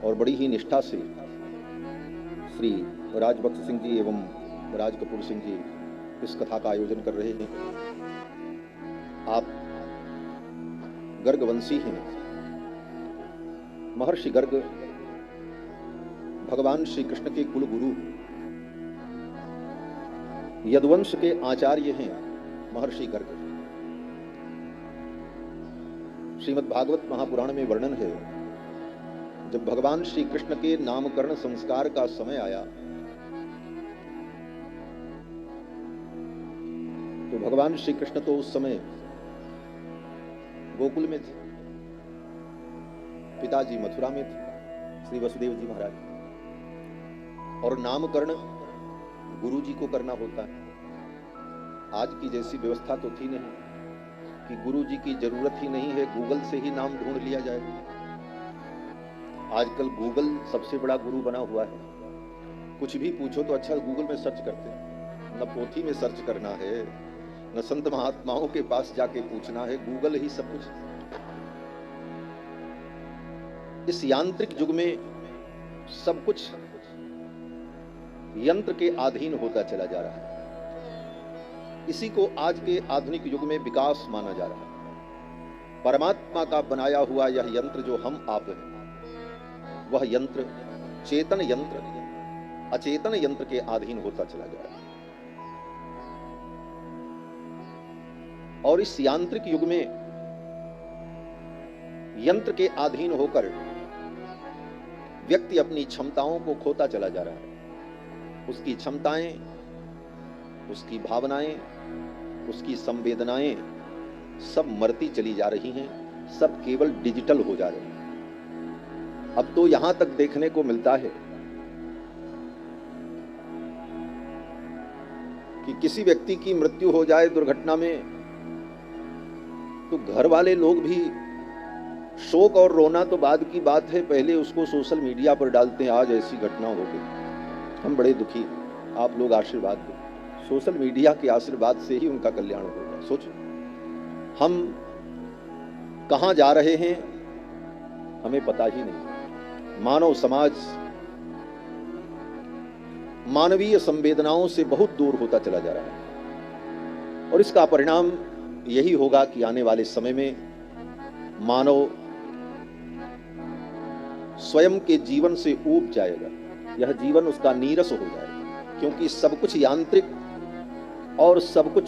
और बड़ी ही निष्ठा से श्री राजबख्श सिंह जी एवं राज कपूर सिंह जी इस कथा का आयोजन कर रहे हैं। आप गर्गवंशी हैं। महर्षि गर्ग भगवान श्री कृष्ण के कुल गुरु, यदुवंश के आचार्य हैं महर्षि गर्ग। श्रीमद् भागवत महापुराण में वर्णन है, जब भगवान श्री कृष्ण के नामकरण संस्कार का समय आया तो भगवान श्री कृष्ण तो उस समय गोकुल में थे, पिताजी मथुरा में थे, श्री वसुदेव जी महाराज। और नामकरण गुरु जी को करना होता है। आज की जैसी व्यवस्था तो थी नहीं कि गुरु जी की जरूरत ही नहीं है, गूगल से ही नाम ढूंढ लिया जाए। आजकल गूगल सबसे बड़ा गुरु बना हुआ है। कुछ भी पूछो तो अच्छा गूगल में सर्च करते हैं। न पोथी में सर्च करना है, न संत महात्माओं के पास जाके पूछना है, गूगल ही सब कुछ। इस यांत्रिक युग में सब कुछ यंत्र के अधीन होता चला जा रहा है। इसी को आज के आधुनिक युग में विकास माना जा रहा है। परमात्मा का बनाया हुआ यह यंत्र जो हम आप हैं, वह यंत्र चेतन यंत्र अचेतन यंत्र के अधीन होता चला जा रहा है। और इस यांत्रिक युग में यंत्र के अधीन होकर व्यक्ति अपनी क्षमताओं को खोता चला जा रहा है। उसकी क्षमताएं, उसकी भावनाएं, उसकी संवेदनाएं सब मरती चली जा रही हैं, सब केवल डिजिटल हो जा रही हैं। अब तो यहां तक देखने को मिलता है कि किसी व्यक्ति की मृत्यु हो जाए दुर्घटना में तो घर वाले लोग भी शोक और रोना तो बाद की बात है, पहले उसको सोशल मीडिया पर डालते हैं, आज ऐसी घटना हो गई, हम बड़े दुखी हैं, आप लोग आशीर्वाद दें। सोशल मीडिया के आशीर्वाद से ही उनका कल्याण होगा। सोचो हम कहां जा रहे हैं हमें पता ही नहीं। मानव समाज मानवीय संवेदनाओं से बहुत दूर होता चला जा रहा है और इसका परिणाम यही होगा कि आने वाले समय में मानव स्वयं के जीवन से ऊब जाएगा। यह जीवन उसका नीरस हो जाएगा, क्योंकि सब कुछ यांत्रिक और सब कुछ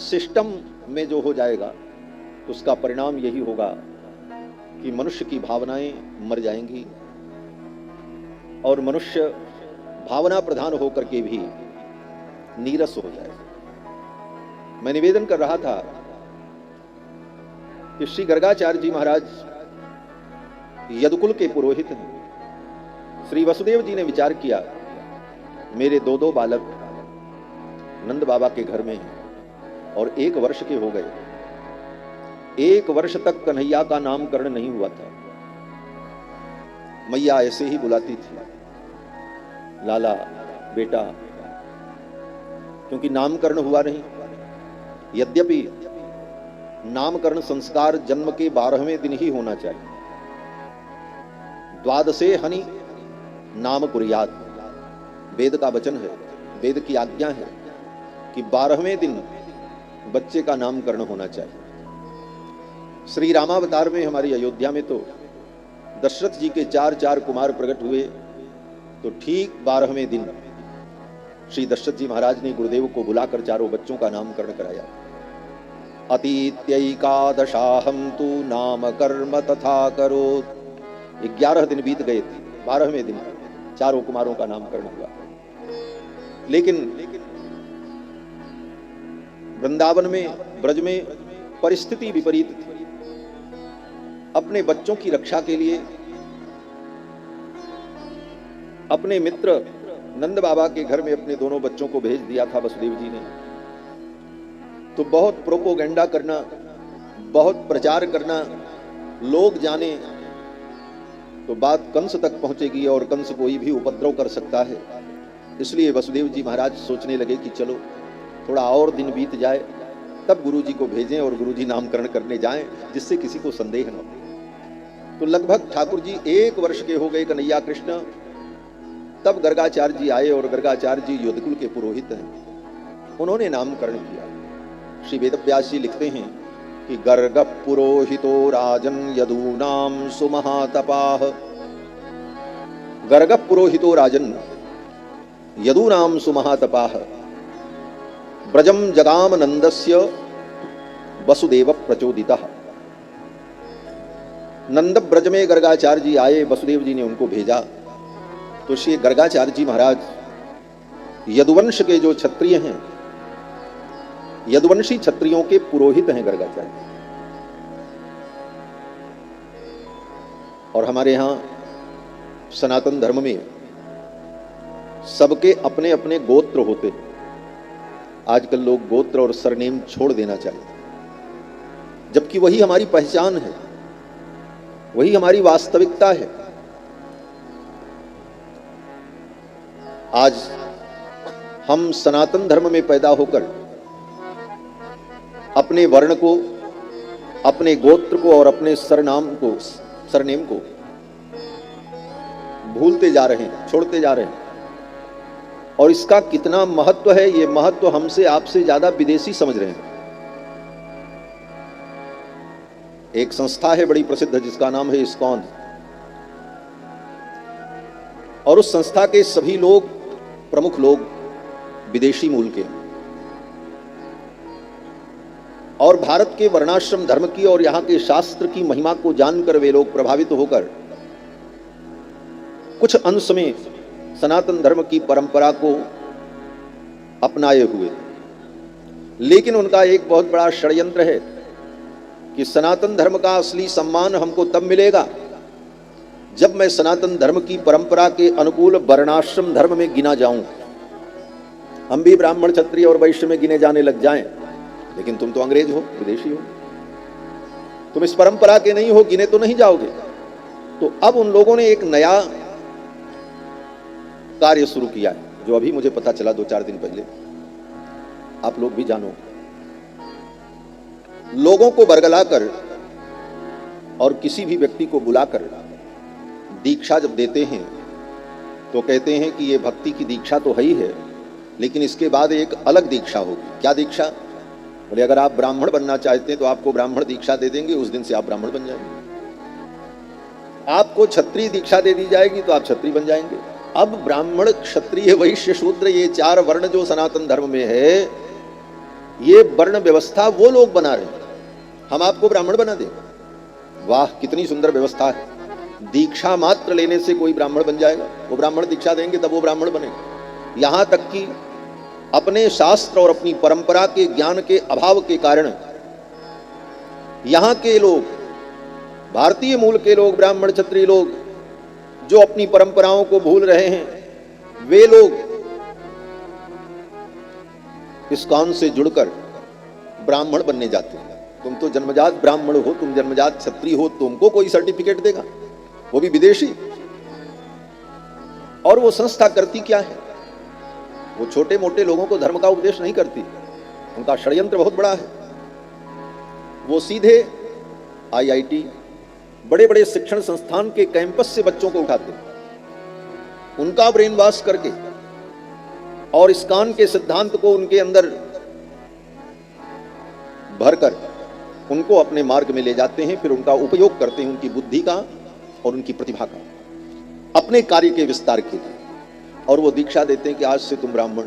सिस्टम में जो हो जाएगा तो उसका परिणाम यही होगा कि मनुष्य की भावनाएं मर जाएंगी और मनुष्य भावना प्रधान होकर के भी नीरस हो जाएगा। मैं निवेदन कर रहा था कि श्री गर्गाचार्य जी महाराज यदुकुल के पुरोहित हैं। श्री वसुदेव जी ने विचार किया, मेरे दो बालक नंद बाबा के घर में हैं और 1 वर्ष के हो गए। 1 वर्ष तक कन्हैया का नामकरण नहीं हुआ था। मैया ऐसे ही बुलाती थी, लाला बेटा, क्योंकि नामकरण हुआ नहीं। यद्यपि नामकरण संस्कार जन्म के 12वें दिन ही होना चाहिए। द्वादशे हनि नाम कुर्यात, वेद का वचन है, वेद की आज्ञा है कि 12वें दिन बच्चे का नामकरण होना चाहिए। श्री रामावतार में हमारी अयोध्या में तो दशरथ जी के 4 कुमार प्रकट हुए तो ठीक 12वें दिन श्री दशरथ जी महाराज ने गुरुदेव को बुलाकर चारों बच्चों का नामकरण कराया। अतीत्यैकादशाहं तु नाम कर्म तथा करोत्। 11 दिन बीत गए थे, 12वें दिन चारों कुमारों का नामकरण हुआ। लेकिन वृंदावन में, ब्रज में परिस्थिति विपरीत थी। अपने बच्चों की रक्षा के लिए अपने मित्र नंद बाबा के घर में अपने दोनों बच्चों को भेज दिया था वसुदेव जी ने। तो बहुत प्रोपोगेंडा करना, बहुत प्रचार करना, लोग जाने तो बात कंस तक पहुंचेगी और कंस कोई भी उपद्रव कर सकता है। इसलिए वसुदेव जी महाराज सोचने लगे कि चलो थोड़ा और दिन बीत जाए, तब गुरु जी को भेजें और गुरु जी नामकरण करने जाएं, जिससे किसी को संदेह न हो। तो लगभग ठाकुर जी 1 वर्ष के हो गए कन्हैया कृष्ण, तब गर्गाचार्य जी आए और गर्गाचार्य जी योधकुल के पुरोहित हैं। उन्होंने नामकरण किया। श्री वेदव्यास जी लिखते हैं कि गर्ग पुरोहितो राजन यदूनाम सुमहातपाह। गर्ग पुरोहितो राजन यदूनाम सुमहातपाह ब्रजम जगाम नंदस्य वसुदेव प्रचोदितः। नंद ब्रज में गर्गाचार्य जी आए, वसुदेव जी ने उनको भेजा। तो श्री गर्गाचार्य जी महाराज यदुवंश के जो क्षत्रिय हैं, यदुवंशी क्षत्रियों के पुरोहित हैं गर्गाचार्य। और हमारे यहां सनातन धर्म में सबके अपने अपने गोत्र होते हैं। आजकल लोग गोत्र और सरनेम छोड़ देना चाहते, जबकि वही हमारी पहचान है, वही हमारी वास्तविकता है। आज हम सनातन धर्म में पैदा होकर अपने वर्ण को, अपने गोत्र को और अपने सरनेम को भूलते जा रहे हैं, छोड़ते जा रहे हैं। और इसका कितना महत्व है, ये महत्व हमसे आपसे ज्यादा विदेशी समझ रहे हैं। एक संस्था है बड़ी प्रसिद्ध जिसका नाम है इस्कॉन, और उस संस्था के सभी लोग, प्रमुख लोग विदेशी मूल के, और भारत के वर्णाश्रम धर्म की और यहां के शास्त्र की महिमा को जानकर वे लोग प्रभावित होकर कुछ अंश में सनातन धर्म की परंपरा को अपनाए हुए। लेकिन उनका एक बहुत बड़ा षड्यंत्र है कि सनातन धर्म का असली सम्मान हमको तब मिलेगा जब मैं सनातन धर्म की परंपरा के अनुकूल वर्णाश्रम धर्म में गिना जाऊं। हम भी ब्राह्मण, क्षत्रिय और वैश्य में गिने जाने लग जाएं, लेकिन तुम तो अंग्रेज हो, विदेशी हो, तुम इस परंपरा के नहीं हो, गिने तो नहीं जाओगे। तो अब उन लोगों ने एक नया कार्य शुरू किया है, जो अभी मुझे पता चला 2-4 दिन पहले, आप लोग भी जानो। लोगों को बरगलाकर और किसी भी व्यक्ति को बुलाकर दीक्षा जब देते हैं तो कहते हैं कि ये भक्ति की दीक्षा तो है ही है, लेकिन इसके बाद एक अलग दीक्षा होगी। क्या दीक्षा? बोले अगर आप ब्राह्मण बनना चाहते हैं तो आपको ब्राह्मण दीक्षा दे देंगे, उस दिन से आप ब्राह्मण बन जाएंगे। आपको क्षत्रिय दीक्षा दे दी जाएगी तो आप क्षत्रिय बन जाएंगे। अब ब्राह्मण, क्षत्रिय, वैश्य, शूद्र, ये 4 वर्ण जो सनातन धर्म में है, ये वर्ण व्यवस्था वो लोग बना रहे हैं, हम आपको ब्राह्मण बना देंगे। वाह, कितनी सुंदर व्यवस्था है। दीक्षा मात्र लेने से कोई ब्राह्मण बन जाएगा? वो ब्राह्मण दीक्षा देंगे तब वो ब्राह्मण बनेगा। यहां तक कि अपने शास्त्र और अपनी परंपरा के ज्ञान के अभाव के कारण यहां के लोग, भारतीय मूल के लोग, ब्राह्मण क्षत्रिय लोग जो अपनी परंपराओं को भूल रहे हैं, वे लोग इस्कॉन से जुड़कर ब्राह्मण बनने जाते हैं। तुम तो जन्मजात ब्राह्मण हो, तुम जन्मजात क्षत्रिय हो, तुमको कोई सर्टिफिकेट देगा? वो भी विदेशी। और वो संस्था करती क्या है? वो छोटे मोटे लोगों को धर्म का उपदेश नहीं करती, उनका षड्यंत्र बहुत बड़ा है। वो सीधे IIT, बड़े बड़े शिक्षण संस्थान के कैंपस से बच्चों को उठाते हैं, उनका ब्रेन वॉश करके और इस्कॉन के सिद्धांत को उनके अंदर भरकर उनको अपने मार्ग में ले जाते हैं। फिर उनका उपयोग करते हैं, उनकी बुद्धि का और उनकी प्रतिभा का, अपने कार्य के विस्तार के लिए। और वो दीक्षा देते हैं कि आज से तुम ब्राह्मण,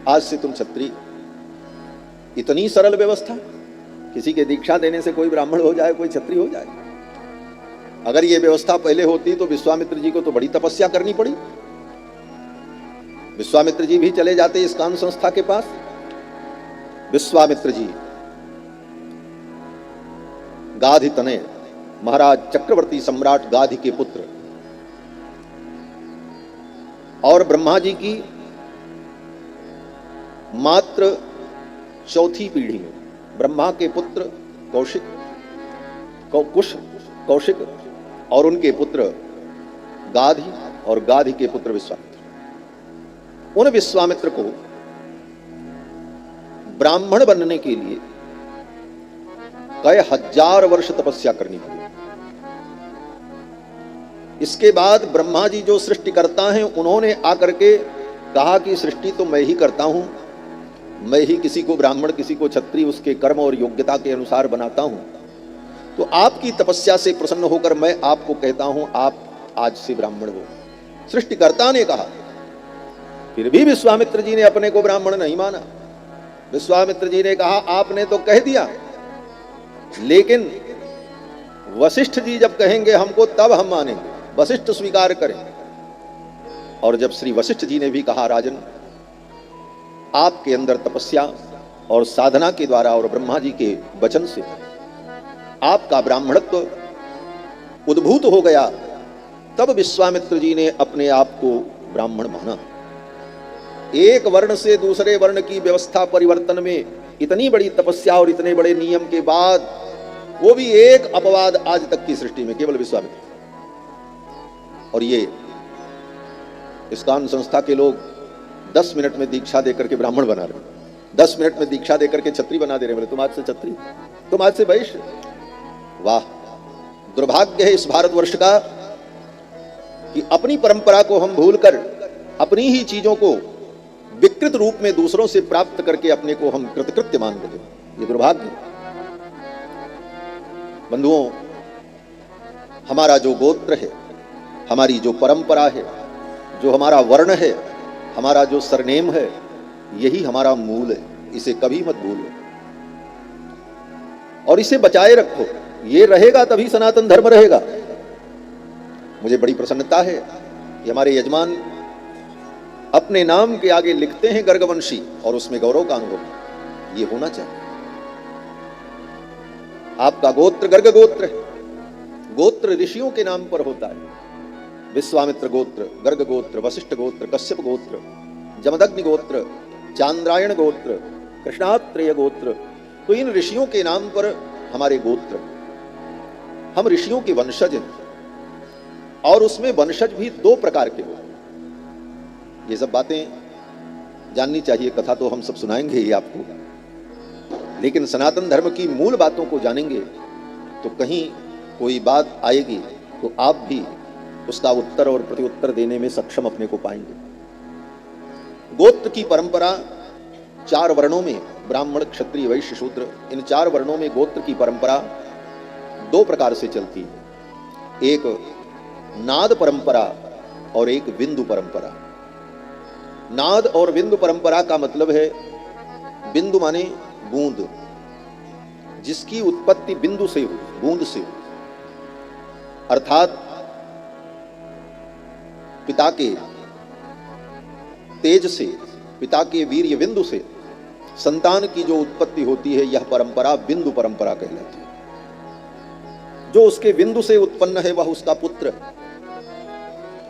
आज से तुम क्षत्रिय। इतनी सरल व्यवस्था, किसी के दीक्षा देने से कोई ब्राह्मण हो जाए, कोई क्षत्रिय हो जाए। अगर ये व्यवस्था पहले होती तो विश्वामित्र जी को तो बड़ी तपस्या करनी पड़ी। विश्वामित्र जी भी चले जाते इस्कॉन संस्था के पास। विश्वामित्र जी गाधि तनय, महाराज चक्रवर्ती सम्राट गाधि के पुत्र, और ब्रह्मा जी की मात्र 4थी पीढ़ी में ब्रह्मा के पुत्र कौशिक और उनके पुत्र गाधि और गाधि के पुत्र विश्वामित्र। उन विश्वामित्र को ब्राह्मण बनने के लिए कई हजार वर्ष तपस्या करनी पड़ी। इसके बाद ब्रह्मा जी जो सृष्टि करता है, उन्होंने आकर के कहा कि सृष्टि तो मैं ही करता हूं, मैं ही किसी को ब्राह्मण किसी को क्षत्रिय उसके कर्म और योग्यता के अनुसार बनाता हूं। तो आपकी तपस्या से प्रसन्न होकर मैं आपको कहता हूं, आप आज से ब्राह्मण हो। सृष्टिकर्ता ने कहा। फिर भी विश्वामित्र जी ने अपने को ब्राह्मण नहीं माना। विश्वामित्र जी ने कहा, आपने तो कह दिया, लेकिन वशिष्ठ जी जब कहेंगे हमको तब हम मानेंगे, वशिष्ठ स्वीकार करें। और जब श्री वशिष्ठ जी ने भी कहा, राजन आपके अंदर तपस्या और साधना के द्वारा और ब्रह्मा जी के वचन से आपका ब्राह्मणत्व उद्भूत हो गया, तब विश्वामित्र जी ने अपने आप को ब्राह्मण माना। एक वर्ण से दूसरे वर्ण की व्यवस्था परिवर्तन में इतनी बड़ी तपस्या और इतने बड़े नियम के बाद, वो भी एक अपवाद आज तक की सृष्टि में केवल विश्वामित्र। और ये इस्कॉन संस्था के लोग 10 मिनट में दीक्षा देकर के ब्राह्मण बना रहे, 10 मिनट में दीक्षा देकर के छत्री बना दे रहे। बोले तुम आज से छत्री, तुम आज से वैश्य। वाह, दुर्भाग्य है इस भारतवर्ष का कि अपनी परंपरा को हम भूलकर अपनी ही चीजों को विकृत रूप में दूसरों से प्राप्त करके अपने को हम कृतकृत्य मान लेते। ये दुर्भाग्य। बंधुओं, हमारा जो गोत्र है, हमारी जो परंपरा है, जो हमारा वर्ण है, हमारा जो सरनेम है, यही हमारा मूल है। इसे कभी मत भूलो और इसे बचाए रखो। ये रहेगा तभी सनातन धर्म रहेगा। मुझे बड़ी प्रसन्नता है कि हमारे यजमान अपने नाम के आगे लिखते हैं गर्गवंशी, और उसमें गौरव का अनुभव। ये होना चाहिए। आपका गोत्र गर्ग गोत्र है। गोत्र ऋषियों के नाम पर होता है। विश्वामित्र गोत्र, गर्ग गोत्र, वशिष्ठ गोत्र, कश्यप गोत्र, जमदग्नि गोत्र, चांद्रायण गोत्र, कृष्णात्रेय गोत्र। तो इन ऋषियों के नाम पर हमारे गोत्र। हम ऋषियों के वंशज हैं, और उसमें वंशज भी 2 प्रकार के होते हैं। ये सब बातें जाननी चाहिए। कथा तो हम सब सुनाएंगे ही आपको, लेकिन सनातन धर्म की मूल बातों को जानेंगे तो कहीं कोई बात आएगी तो आप भी उसका उत्तर और प्रत्युत्तर देने में सक्षम अपने को पाएंगे। गोत्र की परंपरा 4 वर्णों में, ब्राह्मण, क्षत्रिय, वैश्य, शूद्र, इन 4 वर्णों में गोत्र की परंपरा 2 प्रकार से चलती है। एक नाद परंपरा और एक बिंदु परंपरा। नाद और बिंदु परंपरा का मतलब है, बिंदु माने बूंद, जिसकी उत्पत्ति बिंदु से हुई, बूंद से हुई। अर्थात पिता के तेज से, पिता के वीर्य बिंदु से संतान की जो उत्पत्ति होती है, यह परंपरा बिंदु परंपरा कहलाती है। जो उसके बिंदु से उत्पन्न है वह उसका पुत्र,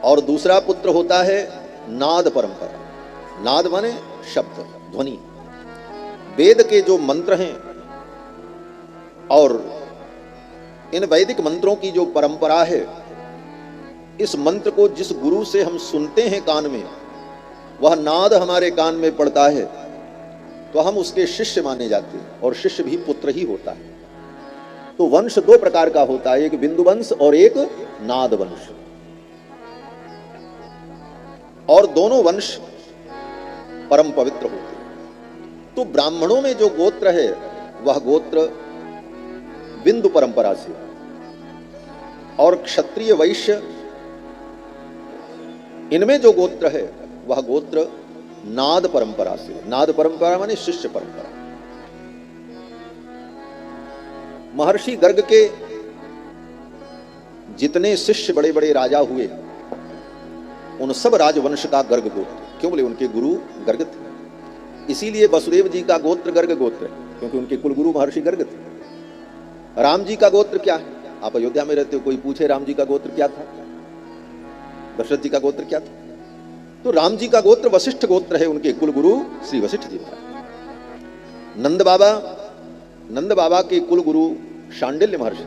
और दूसरा पुत्र होता है नाद परंपरा। नाद माने शब्द, ध्वनि। वेद के जो मंत्र हैं और इन वैदिक मंत्रों की जो परंपरा है, इस मंत्र को जिस गुरु से हम सुनते हैं कान में, वह नाद हमारे कान में पड़ता है तो हम उसके शिष्य माने जाते हैं, और शिष्य भी पुत्र ही होता है। तो वंश 2 प्रकार का होता है, एक बिंदु वंश और एक नाद वंश। और दोनों वंश परम पवित्र होते हैं। तो ब्राह्मणों में जो गोत्र है वह गोत्र बिंदु परंपरा से, और क्षत्रिय, वैश्य, इनमें जो गोत्र है वह गोत्र नाद परंपरा से। नाद परंपरा माने शिष्य परंपरा। महर्षि गर्ग के जितने शिष्य बड़े बड़े राजा हुए, उन सब राजवंश का गर्ग गोत्र। क्यों बोले? उनके गुरु गर्ग थे। इसीलिए वसुदेव जी का गोत्र गर्ग गोत्र है, क्योंकि उनके कुल गुरु महर्षि गर्ग थे। राम जी का गोत्र क्या है? आप अयोध्या में रहते हो, कोई पूछे राम जी का गोत्र क्या था, दशरथ जी का गोत्र क्या था? तो राम जी का गोत्र वशिष्ठ गोत्र है, उनके कुल गुरु श्री वशिष्ठ जी थे। नंद बाबा के कुल गुरु शांडिल्य महर्षि,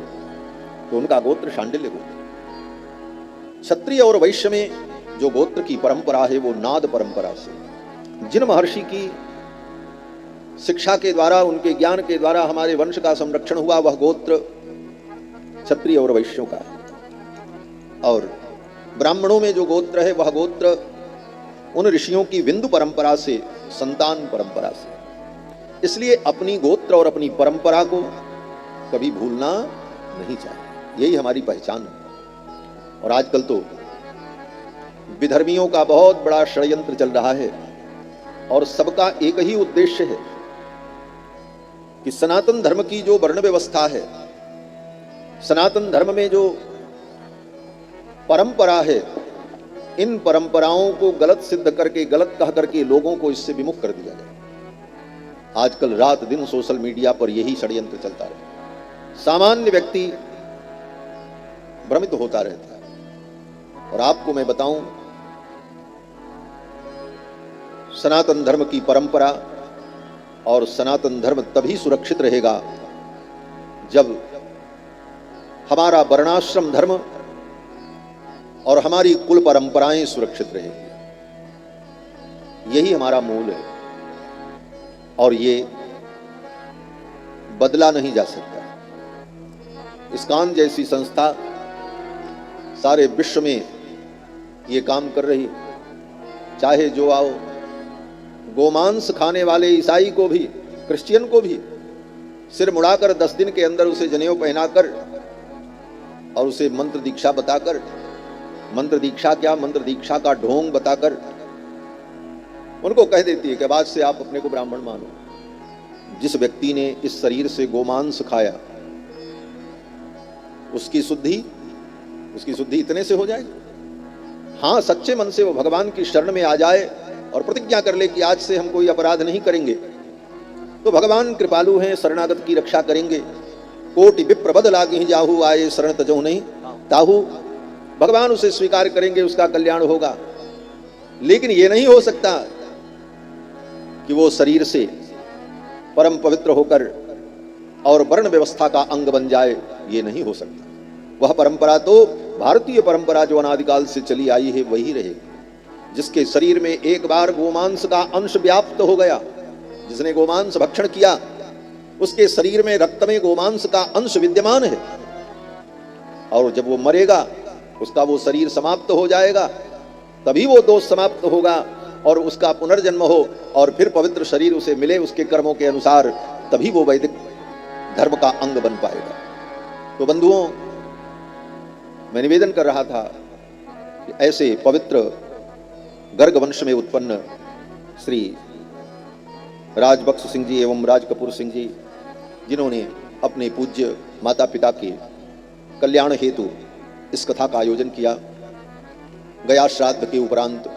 तो उनका गोत्र शांडिल्य गोत्र। क्षत्रिय और वैश्य में जो गोत्र की परंपरा है वो नाद परंपरा से। जिन महर्षि की शिक्षा के द्वारा, उनके ज्ञान के द्वारा हमारे वंश का संरक्षण हुआ, वह गोत्र क्षत्रिय और वैश्यों का है। और ब्राह्मणों में जो गोत्र है वह गोत्र उन ऋषियों की विंदु परंपरा से, संतान परंपरा से, इसलिए अपनी गोत्र और अपनी परंपरा को कभी भूलना नहीं चाहिए। यही हमारी पहचान है। और आजकल तो विधर्मियों का बहुत बड़ा षड्यंत्र चल रहा है और सबका एक ही उद्देश्य है कि सनातन धर्म की जो वर्ण व्यवस्था है, सनातन धर्म में जो परंपरा है, इन परंपराओं को गलत सिद्ध करके, गलत कह करके लोगों को इससे विमुख कर दिया जाए। आजकल रात दिन सोशल मीडिया पर यही षड्यंत्र चलता रहता है। सामान्य व्यक्ति भ्रमित होता रहता है। और आपको मैं बताऊं, सनातन धर्म की परंपरा और सनातन धर्म तभी सुरक्षित रहेगा जब हमारा वर्णाश्रम धर्म और हमारी कुल परंपराएं सुरक्षित रहेंगी। यही हमारा मूल है और ये बदला नहीं जा सकता। इस्कॉन जैसी संस्था सारे विश्व में ये काम कर रही, चाहे जो आओ, गोमांस खाने वाले ईसाई को भी, क्रिश्चियन को भी सिर मुड़ाकर 10 दिन के अंदर उसे जनेऊ पहनाकर और उसे मंत्र दीक्षा बताकर, मंत्र दीक्षा क्या, मंत्र दीक्षा का ढोंग बताकर उनको कह देती है कि बाद से आप अपने को ब्राह्मण मानो। जिस व्यक्ति ने इस शरीर से गोमांस खाया उसकी शुद्धि इतने से हो जाएगी। हाँ, सच्चे मन से वो भगवान की शरण में आ जाए और प्रतिज्ञा कर ले कि आज से हम कोई अपराध नहीं करेंगे, तो भगवान कृपालु हैं, शरणागत की रक्षा करेंगे। कोटि विप्र बद लागी जाहू, आए शरण तजहु नहीं ताहू। भगवान उसे स्वीकार करेंगे, उसका कल्याण होगा। लेकिन यह नहीं हो सकता कि वो शरीर से परम पवित्र होकर और वर्ण व्यवस्था का अंग बन जाए, ये नहीं हो सकता। वह परंपरा तो भारतीय परंपरा जो अनादिकाल से चली आई है वही रहेगी। जिसके शरीर में एक बार गोमांस का अंश व्याप्त हो गया, जिसने गोमांस भक्षण किया, उसके शरीर में रक्त में गोमांस का अंश विद्यमान है और जब वो मरेगा उसका वो शरीर समाप्त हो जाएगा, तभी वो दोष समाप्त होगा और उसका पुनर्जन्म हो और फिर पवित्र शरीर उसे मिले उसके कर्मों के अनुसार, तभी वो वैदिक धर्म का अंग बन पाएगा। तो बंधुओं, मैं निवेदन कर रहा था कि ऐसे पवित्र गर्ग वंश में उत्पन्न श्री राजबक्स सिंह जी एवं राज कपूर सिंह जी, जिन्होंने अपने पूज्य माता पिता के कल्याण हेतु इस कथा का आयोजन किया, गया श्राद्ध के उपरांत,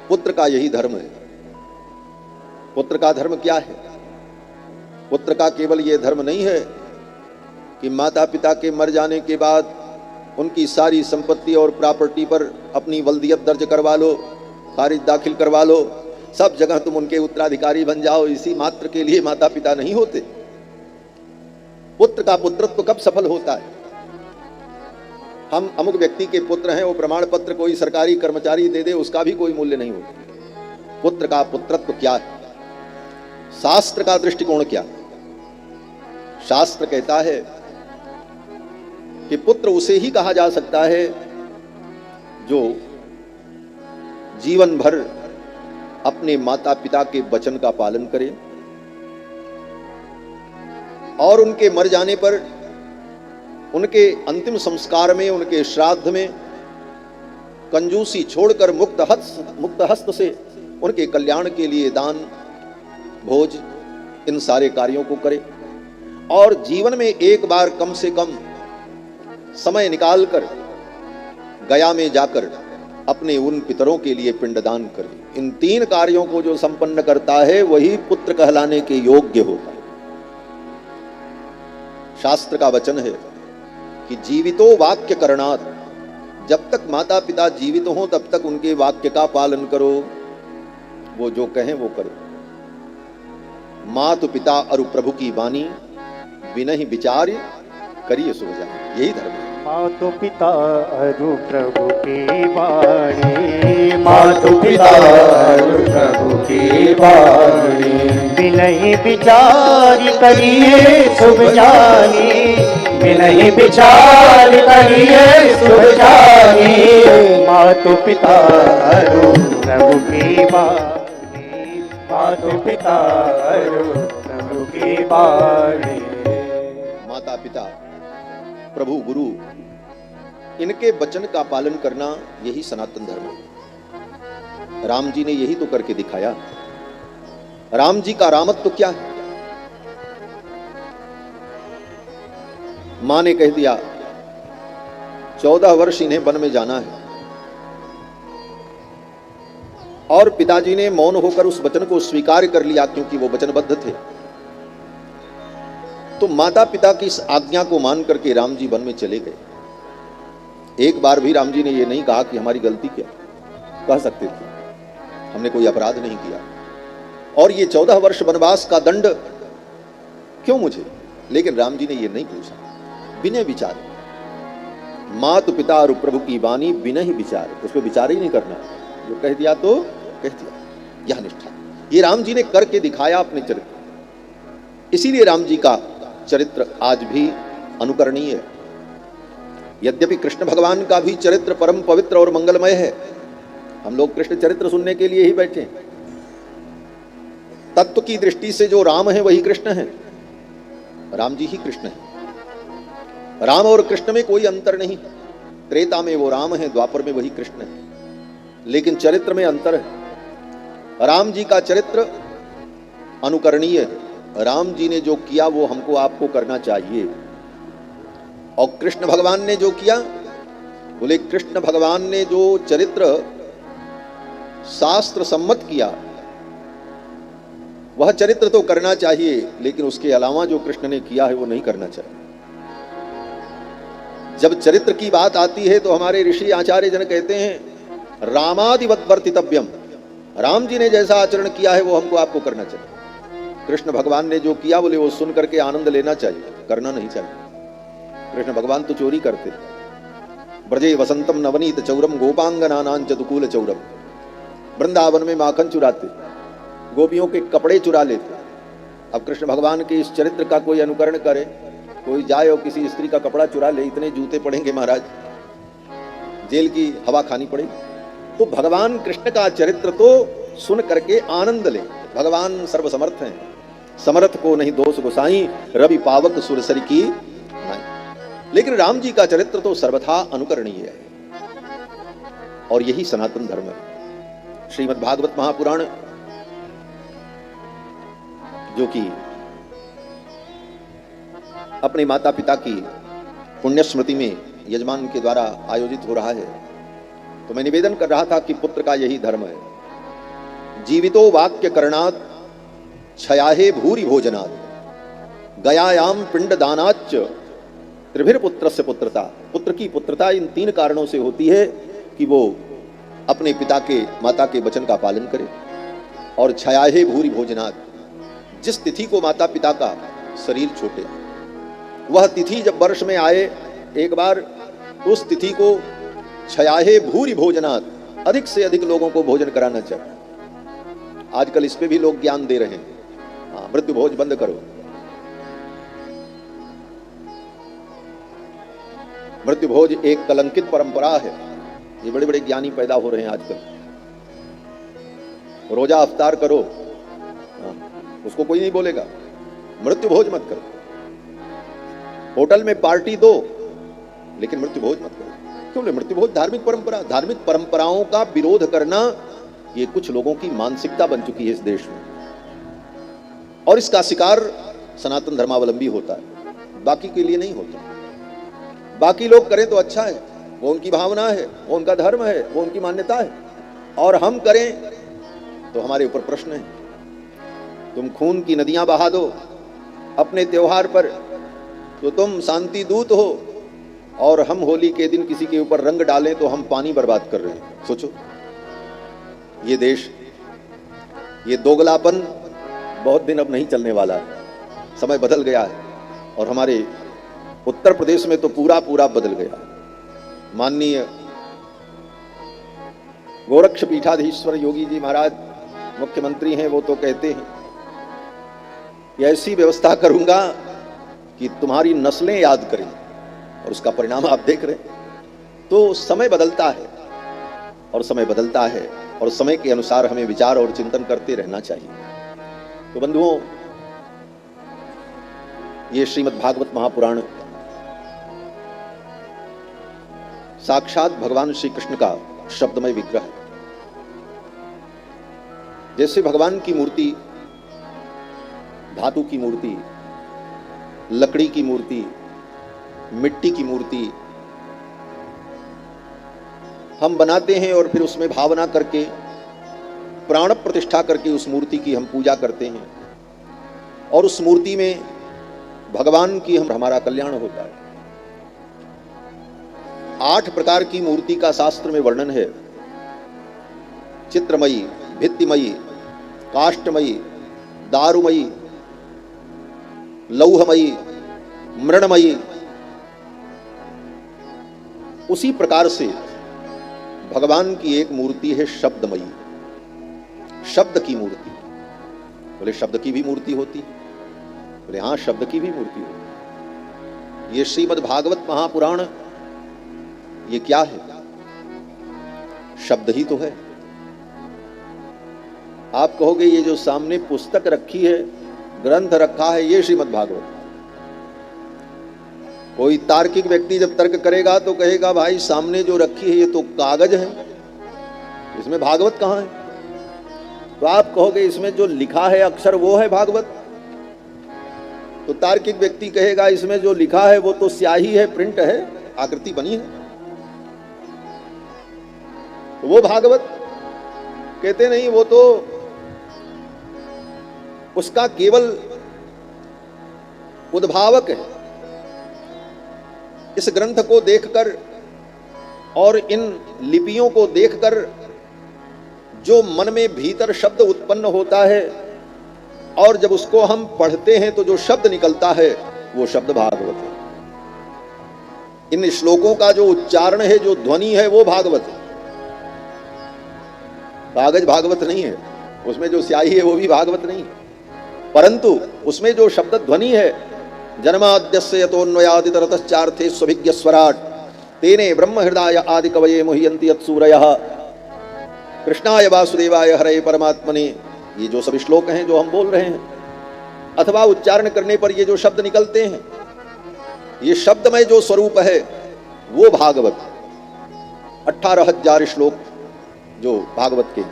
पुत्र का यही धर्म है। पुत्र का धर्म क्या है? पुत्र का केवल यह धर्म नहीं है कि माता पिता के मर जाने के बाद उनकी सारी संपत्ति और प्रॉपर्टी पर अपनी वल्दियत दर्ज करवा लो, खारिज दाखिल करवा लो, सब जगह तुम उनके उत्तराधिकारी बन जाओ। इसी मात्र के लिए माता पिता नहीं होते। पुत्र का पुत्रत्व कब सफल होता है? हम अमुक व्यक्ति के पुत्र हैं, वो प्रमाण पत्र कोई सरकारी कर्मचारी दे दे, उसका भी कोई मूल्य नहीं होता। पुत्र का पुत्रत्व क्या है? शास्त्र का दृष्टिकोण क्या? शास्त्र कहता है कि पुत्र उसे ही कहा जा सकता है जो जीवन भर अपने माता पिता के वचन का पालन करे और उनके मर जाने पर उनके अंतिम संस्कार में, उनके श्राद्ध में कंजूसी छोड़कर मुक्त हस्त से उनके कल्याण के लिए दान, भोज, इन सारे कार्यों को करे और जीवन में एक बार कम से कम समय निकालकर गया में जाकर अपने उन पितरों के लिए पिंडदान करे। इन 3 कार्यों को जो संपन्न करता है वही पुत्र कहलाने के योग्य होता है। शास्त्र का वचन है कि जीवितो वाक्य करणात्, जब तक माता पिता जीवित हों तब तक उनके वाक्य का पालन करो, वो जो कहें वो करो। मातु पिता अरु प्रभु की वाणी, बिनहि विचार करिए सो जाए। यही धर्म है। मातु पिता अरु प्रभु की वाणी, मातु पिता अरु प्रभु की वाणी, बिनहि विचार करिए शुभ जानी, बिनहि विचार करिए शुभ जानी। बाणी मातु पिता अरु प्रभु की बाणी, मातु पिता अरु प्रभु की बाणी। माता पिता प्रभु गुरु इनके वचन का पालन करना यही सनातन धर्म है। राम जी ने यही तो करके दिखाया। राम जी का रामत्व क्या है? मां ने कह दिया 14 वर्ष इन्हें वन में जाना है, और पिताजी ने मौन होकर उस वचन को स्वीकार कर लिया क्योंकि वो वचनबद्ध थे। तो माता पिता की इस आज्ञा को मान करके राम जी वन में चले गए। एक बार भी राम जी ने यह नहीं कहा कि हमारी गलती क्या, कह सकते थे हमने कोई अपराध नहीं किया, और ये 14 वर्ष वनवास का दंड क्यों मुझे? लेकिन राम जी ने यह नहीं पूछा, बिना विचार। मातु पिता और प्रभु की वाणी बिना ही विचार, उस पर विचार ही नहीं करना, जो कह दिया तो कह दिया। यह निष्ठा ये राम जी ने करके दिखाया अपने चरित्र। इसीलिए राम जी का चरित्र आज भी अनुकरणीय है। यद्यपि कृष्ण भगवान का भी चरित्र परम पवित्र और मंगलमय है, हम लोग कृष्ण चरित्र सुनने के लिए ही बैठे हैं। तत्व की दृष्टि से जो राम है वही कृष्ण है, राम जी ही कृष्ण है। राम और कृष्ण में कोई अंतर नहीं। त्रेता में वो राम है, द्वापर में वही कृष्ण है, लेकिन चरित्र में अंतर है। राम जी का चरित्र अनुकरणीय है। राम जी ने जो किया वो हमको आपको करना चाहिए। और कृष्ण भगवान ने जो किया, बोले कृष्ण भगवान ने जो चरित्र शास्त्र सम्मत किया वह चरित्र तो करना चाहिए, लेकिन उसके अलावा जो कृष्ण ने किया है वो नहीं करना चाहिए। जब चरित्र की बात आती है तो हमारे ऋषि आचार्य जन कहते हैं रामादिवत वर्तितव्यम, राम जी ने जैसा आचरण किया है वो हमको आपको करना चाहिए। कृष्ण भगवान ने जो किया बोले वो सुन करके आनंद लेना चाहिए, करना नहीं चाहिए। कृष्ण भगवान तो चोरी करते। ब्रजे वसंतम नवनीत चौरम गोपांगनानां चतुकूल चौरम, वृंदावन में माखन चुराते, गोपियों के कपड़े चुरा लेते। अब कृष्ण भगवान के इस चरित्र का कोई अनुकरण करे, कोई जाए और किसी स्त्री का कपड़ा चुरा ले, इतने जूते पड़ेंगे महाराज, जेल की हवा खानी पड़ेगी। तो भगवान कृष्ण का चरित्र तो सुन करके आनंद ले। भगवान सर्वसमर्थ हैं, समर्थ को नहीं दोष गोसाई, रवि पावक सुरसरी की नाई। लेकिन राम जी का चरित्र तो सर्वथा अनुकरणीय है, और यही सनातन धर्म है। श्रीमद् भागवत महापुराण जो कि अपने माता पिता की पुण्य स्मृति में यजमान के द्वारा आयोजित हो रहा है, तो मैं निवेदन कर रहा था कि पुत्र का यही धर्म है। जीवितो वाक्य करणात् क्षयाहे भूरि भोजनात् गयायाम पिंड दानाच्च त्रिभिर पुत्रस्य पुत्रता। पुत्र की पुत्रता इन 3 कारणों से होती है कि वो अपने पिता के माता के वचन का पालन करे, और क्षयाहे भूरि भोजनात्, जिस तिथि को माता पिता का शरीर छूटे वह तिथि जब वर्ष में आए एक बार, उस तिथि को क्षयाहे भूरि भोजनात्, अधिक से अधिक लोगों को भोजन कराना चाहिए। आजकल इस पे भी लोग ज्ञान दे रहे हैं। हाँ, मृत्यु भोज बंद करो। मृत्यु भोज एक कलंकित परंपरा है। ये बड़े बड़े ज्ञानी पैदा हो रहे हैं आजकल। रोजा अफ्तार करो, हाँ, उसको कोई नहीं बोलेगा। मृत्यु भोज मत करो। होटल में पार्टी दो, लेकिन मृत्यु भोज मत करो। क्यों? मृत्यु भोज धार्मिक परंपरा, धार्मिक परंपराओं का विरोध करना ये कुछ लोगों की मानसिकता बन चुकी है इस देश में, और इसका शिकार सनातन धर्मावलंबी होता है, बाकी के लिए नहीं होता। बाकी लोग करें तो अच्छा है, वो उनकी भावना है, वो उनका धर्म है, वो उनकी मान्यता है, और हम करें तो हमारे ऊपर प्रश्न है। तुम खून की नदियां बहा दो अपने त्योहार पर तो तुम शांति दूत हो, और हम होली के दिन किसी के ऊपर रंग डालें तो हम पानी बर्बाद कर रहे हैं। सोचो, ये देश, ये दोगलापन बहुत दिन अब नहीं चलने वाला है। समय बदल गया है, और हमारे उत्तर प्रदेश में तो पूरा पूरा बदल गया। माननीय गोरक्ष पीठाधीश्वर योगी जी महाराज मुख्यमंत्री हैं, वो तो कहते हैं कि ऐसी व्यवस्था करूंगा कि तुम्हारी नस्लें याद करें, और उसका परिणाम आप देख रहे हैं। तो समय बदलता है और समय बदलता है और समय के अनुसार हमें विचार और चिंतन करते रहना चाहिए। तो बंधुओं, ये श्रीमद् भागवत महापुराण साक्षात भगवान श्री कृष्ण का शब्दमय विग्रह है। जैसे भगवान की मूर्ति धातु की मूर्ति, लकड़ी की मूर्ति, मिट्टी की मूर्ति हम बनाते हैं और फिर उसमें भावना करके प्राण प्रतिष्ठा करके उस मूर्ति की हम पूजा करते हैं और उस मूर्ति में भगवान की हमारा कल्याण होता है। 8 प्रकार की मूर्ति का शास्त्र में वर्णन है। चित्रमयी, भित्तिमयी, काष्ठमयी, दारुमयी, लौहमयी, मृणमयी। उसी प्रकार से भगवान की एक मूर्ति है शब्दमयी, शब्द की मूर्ति। बोले शब्द की भी मूर्ति होती है? बोले हाँ, शब्द की भी मूर्ति होती है। ये श्रीमद् भागवत महापुराण ये क्या है? शब्द ही तो है। आप कहोगे ये जो सामने पुस्तक रखी है, ग्रंथ रखा है, ये श्रीमद् भागवत। कोई तार्किक व्यक्ति जब तर्क करेगा तो कहेगा भाई सामने जो रखी है ये तो कागज है, इसमें भागवत कहाँ है? तो आप कहोगे इसमें जो लिखा है अक्षर वो है भागवत। तो तार्किक व्यक्ति कहेगा इसमें जो लिखा है वो तो स्याही है, प्रिंट है, आकृति बनी है, तो वो भागवत। कहते नहीं, वो तो उसका केवल उद्भावक है। इस ग्रंथ को देखकर और इन लिपियों को देखकर जो मन में भीतर शब्द उत्पन्न होता है और जब उसको हम पढ़ते हैं तो जो शब्द निकलता है वो शब्द भागवत है। इन श्लोकों का जो उच्चारण है, जो ध्वनि है, वो भागवत है। कागज भागवत नहीं है, उसमें जो स्याही है वो भी भागवत नहीं है, परंतु उसमें जो शब्द ध्वनि है, जन्माद्यस्य यतोन्वयादितरतश्चार्थे स्वभिज्ञ स्वराट तेने ब्रह्म हृदय आदि कवये मुह्यन्ति यत्सूरयः कृष्णाय वासुदेवाय हरे परमात्मने। ये जो सब श्लोक हैं जो हम बोल रहे हैं, अथवा उच्चारण करने पर ये जो शब्द निकलते हैं, ये शब्दमय जो स्वरूप है वो भागवत। 18,000 श्लोक जो भागवत के,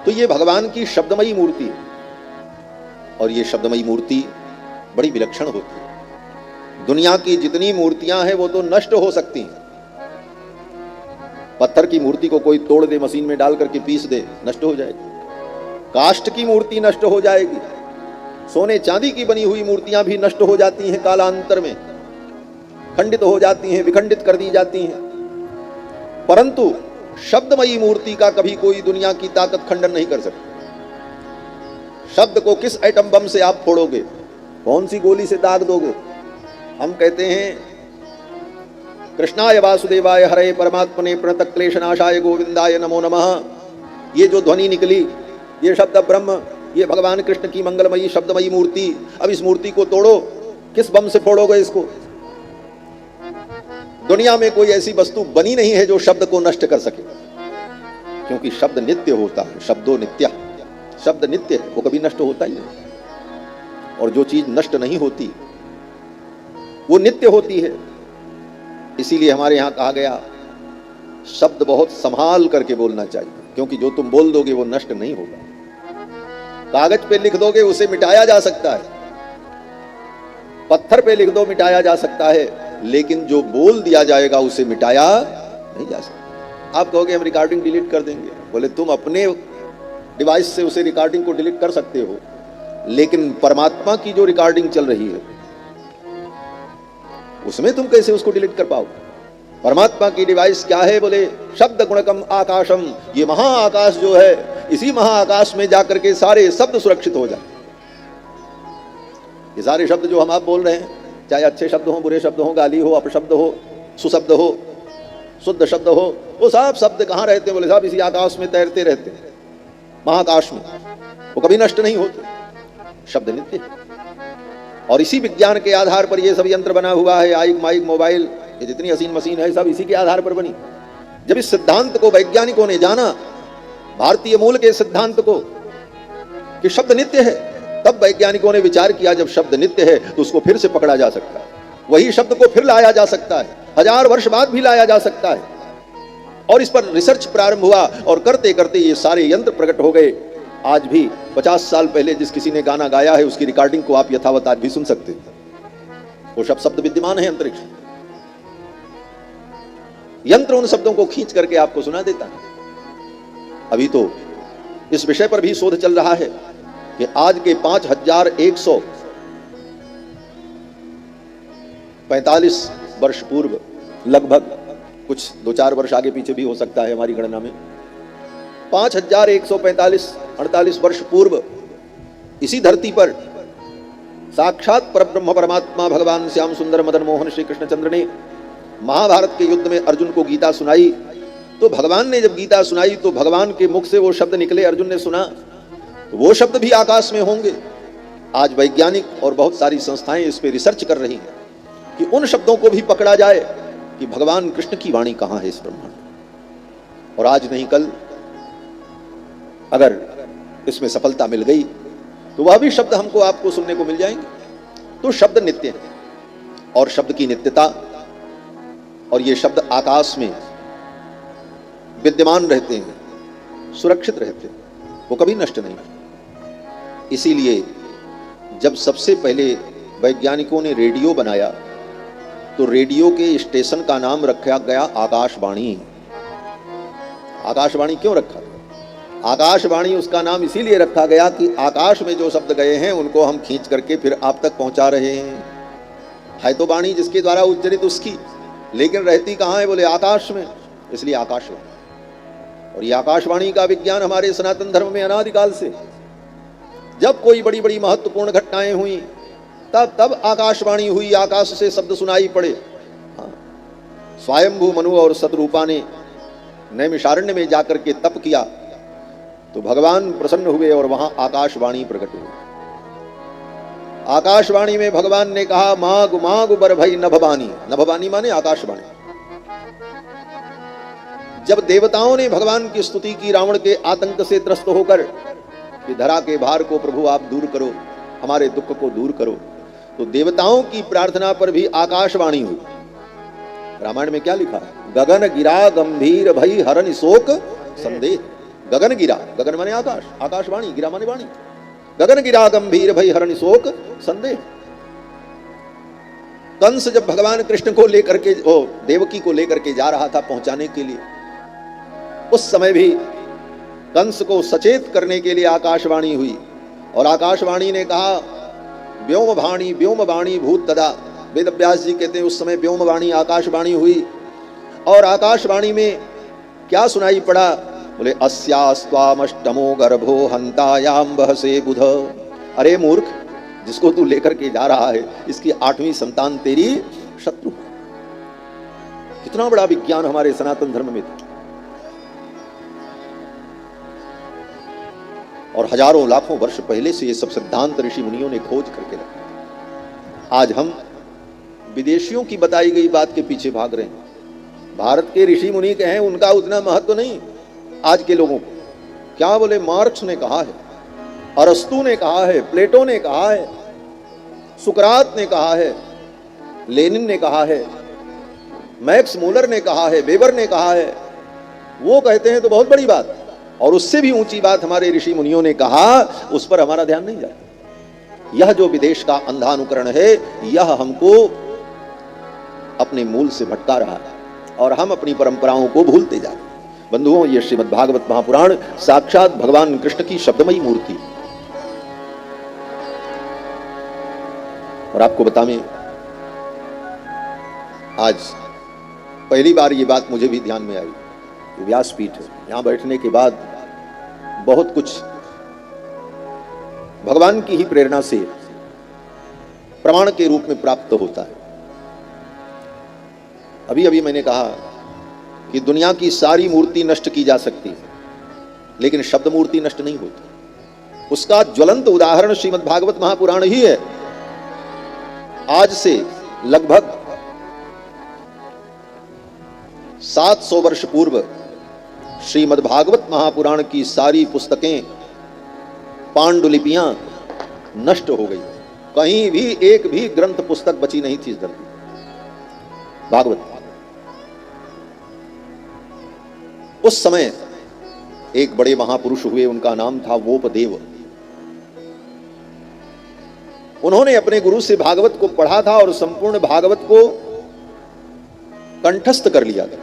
तो ये भगवान की शब्दमयी मूर्ति है। और ये शब्दमयी मूर्ति बड़ी विलक्षण होती है। दुनिया की जितनी मूर्तियां हैं वो तो नष्ट हो सकती हैं। पत्थर की मूर्ति को कोई तोड़ दे, मशीन में डाल करके पीस दे, नष्ट हो जाएगी। काष्ठ की मूर्ति नष्ट हो जाएगी। सोने चांदी की बनी हुई मूर्तियां भी नष्ट हो जाती हैं, कालांतर में खंडित हो जाती हैं, विखंडित कर दी जाती हैं। परंतु शब्दमयी मूर्ति का कभी कोई दुनिया की ताकत खंडन नहीं कर सकती। शब्द को किस एटम बम से आप फोड़ोगे, कौन सी गोली से दाग दोगे? हम कहते हैं कृष्णाय वासुदेवाय हरे परमात्मने प्रणत क्लेशनाशाय गोविंदाय नमो नमः। ये जो ध्वनि निकली, ये शब्द ब्रह्म, ये भगवान कृष्ण की मंगलमयी शब्दमयी मूर्ति। अब इस मूर्ति को तोड़ो, किस बम से फोड़ोगे इसको? दुनिया में कोई ऐसी वस्तु बनी नहीं है जो शब्द को नष्ट कर सके, क्योंकि शब्द नित्य होता है। शब्दो नित्य, शब्द नित्य है, वो कभी नष्ट होता ही नहीं। और जो चीज नष्ट नहीं होती वो नित्य होती है। इसीलिए हमारे यहां कहा गया शब्द बहुत संभाल करके बोलना चाहिए, क्योंकि जो तुम बोल दोगे वो नष्ट नहीं होगा। कागज पे लिख दोगे उसे मिटाया जा सकता है, पत्थर पे लिख दो मिटाया जा सकता है, लेकिन जो बोल दिया जाएगा उसे मिटाया नहीं जा सकता। आप कहोगे हम रिकॉर्डिंग डिलीट कर देंगे। बोले तुम अपने डिवाइस से उसे रिकॉर्डिंग को डिलीट कर सकते हो, लेकिन परमात्मा की जो रिकॉर्डिंग चल रही है उसमें तुम कैसे उसको डिलीट कर पाओ? परमात्मा की डिवाइस क्या है? बोले शब्द गुणकम आकाशम। ये महाआकाश जो है, इसी महाआकाश में जाकर के सारे शब्द सुरक्षित हो जाए। ये सारे शब्द जो हम आप बोल रहे हैं, चाहे अच्छे शब्द हो, बुरे शब्द हो, गाली हो, अपशब्द हो, सुशब्द हो, शुद्ध शब्द हो, वो सब शब्द कहाँ रहते हैं? बोले साहब इसी आकाश में तैरते रहते हैं, महाकाश में, वो कभी नष्ट नहीं होते। शब्द नित्य है। और इसी विज्ञान के आधार पर ये सब यंत्र बना हुआ है, आइक माइक मोबाइल ये जितनी हसीन मशीन है सब इसी के आधार पर बनी। जब इस सिद्धांत को वैज्ञानिकों ने जाना, भारतीय मूल के सिद्धांत को, कि शब्द नित्य है, तब वैज्ञानिकों ने विचार किया जब शब्द नित्य है तो उसको फिर से पकड़ा जा सकता है, वही शब्द को फिर लाया जा सकता है, 1000 वर्ष बाद भी लाया जा सकता है। और इस पर रिसर्च प्रारंभ हुआ और करते करते ये सारे यंत्र प्रकट हो गए। आज भी 50 साल पहले जिस किसी ने गाना गाया है उसकी रिकॉर्डिंग को आप यथावत आज भी सुन सकते हैं। वो शब्द विद्यमान है अंतरिक्ष। यंत्र उन शब्दों को खींच करके आपको सुना देता है। अभी तो इस विषय पर भी शोध चल रहा है कि आज के 5145 वर्ष पूर्व, लगभग कुछ 2-4 वर्ष आगे पीछे भी हो सकता है हमारी गणना में, 5145-48 वर्ष पूर्व इसी धरती पर साक्षात परब्रह्म परमात्मा भगवान श्याम सुंदर मदन मोहन श्री कृष्णचंद्र ने महाभारत के युद्ध में अर्जुन को गीता सुनाई। तो भगवान ने जब गीता सुनाई तो भगवान के मुख से वो शब्द निकले, अर्जुन ने सुना, तो वो शब्द भी आकाश में होंगे। आज वैज्ञानिक और बहुत सारी संस्थाएं इस पे रिसर्च कर रही हैं कि उन शब्दों को भी पकड़ा जाए कि भगवान कृष्ण की वाणी कहां है इस ब्रह्मांड। और आज नहीं कल अगर इसमें सफलता मिल गई तो वह भी शब्द हमको आपको सुनने को मिल जाएंगे। तो शब्द नित्य है और शब्द की नित्यता, और ये शब्द आकाश में विद्यमान रहते हैं, सुरक्षित रहते हैं, वो कभी नष्ट नहीं। इसीलिए जब सबसे पहले वैज्ञानिकों ने रेडियो बनाया तो रेडियो के स्टेशन का नाम रखा गया आकाशवाणी। आकाशवाणी क्यों रखा? आकाशवाणी उसका नाम इसीलिए रखा गया कि आकाश में जो शब्द गए हैं उनको हम खींच करके फिर आप तक पहुंचा रहे हैं। है तो वाणी जिसके द्वारा उच्चरित उसकी, लेकिन रहती कहाँ है? बोले आकाश में, इसलिए आकाशवाणी। और ये आकाशवाणी का विज्ञान हमारे सनातन धर्म में अनादिकाल से, जब कोई बड़ी बड़ी महत्वपूर्ण घटनाएं हुई तब आकाशवाणी हुई, आकाश से शब्द सुनाई पड़े। स्वयंभू मनु और शतरूपा ने नैमिषारण्य में जाकर के तप किया तो भगवान प्रसन्न हुए और वहां आकाशवाणी प्रकट हुई। आकाशवाणी में भगवान ने कहा, माग माग बर भई नभवानी। नभवानी माने आकाशवाणी। जब देवताओं ने भगवान की स्तुति की रावण के आतंक से त्रस्त होकर कि धरा के भार को प्रभु आप दूर करो, हमारे दुख को दूर करो, तो देवताओं की प्रार्थना पर भी आकाशवाणी हुई। रामायण में क्या लिखा? गगन गिरा गंभीर भई हरन शोक संदेह। गगन गिरा, गगन माने आकाश, आकाशवाणी, गिरा माने वाणी। गगन गिरा गंभीर भई हरन शोक संदेह। कंस जब भगवान कृष्ण को लेकर के, देवकी को लेकर के जा रहा था पहुंचाने के लिए, उस समय भी कंस को सचेत करने के लिए आकाशवाणी हुई। और आकाशवाणी ने कहा, व्योम वाणी भूत तदा। वेद व्यास जी कहते हैं उस समय व्योम वाणी आकाशवाणी हुई। और आकाशवाणी में क्या सुनाई पड़ा? बोले अस्यास्त्वामष्टमो गर्भो हंतायाम बहसे बुध। अरे मूर्ख, जिसको तू लेकर के जा रहा है इसकी 8वीं संतान तेरी शत्रु। कितना बड़ा विज्ञान हमारे सनातन धर्म में था। और हजारों लाखों वर्ष पहले से ये सब सिद्धांत ऋषि मुनियों ने खोज करके रखा। आज हम विदेशियों की बताई गई बात के पीछे भाग रहे हैं। भारत के ऋषि मुनि कहें उनका उतना महत्व नहीं आज के लोगों को। क्या बोले? मार्क्स ने कहा है, अरस्तु ने कहा है, प्लेटो ने कहा है, सुकरात ने कहा है, लेनिन ने कहा है, मैक्स मूलर ने कहा है, वेबर ने कहा है। वो कहते हैं तो बहुत बड़ी बात, और उससे भी ऊंची बात हमारे ऋषि मुनियों ने कहा, उस पर हमारा ध्यान नहीं जाता। यह जो विदेश का अंधानुकरण है, यह हमको अपने मूल से भटका रहा है और हम अपनी परंपराओं को भूलते जा रहे हैं। बंधुओं, ये श्रीमद् भागवत महापुराण साक्षात भगवान कृष्ण की शब्दमयी मूर्ति। और आपको बताएं, आज पहली बार ये बात मुझे भी ध्यान में आई। व्यासपीठ है, यहां बैठने के बाद बहुत कुछ भगवान की ही प्रेरणा से प्रमाण के रूप में प्राप्त होता है। अभी अभी मैंने कहा कि दुनिया की सारी मूर्ति नष्ट की जा सकती है, लेकिन शब्द मूर्ति नष्ट नहीं होती। उसका ज्वलंत उदाहरण श्रीमद् भागवत महापुराण ही है। आज से लगभग 700 वर्ष पूर्व श्रीमद् भागवत महापुराण की सारी पुस्तकें, पांडुलिपियां नष्ट हो गई। कहीं भी एक भी ग्रंथ पुस्तक बची नहीं थी इस धरती। भागवत उस समय एक बड़े महापुरुष हुए, उनका नाम था वोपदेव। उन्होंने अपने गुरु से भागवत को पढ़ा था और संपूर्ण भागवत को कंठस्थ कर लिया था।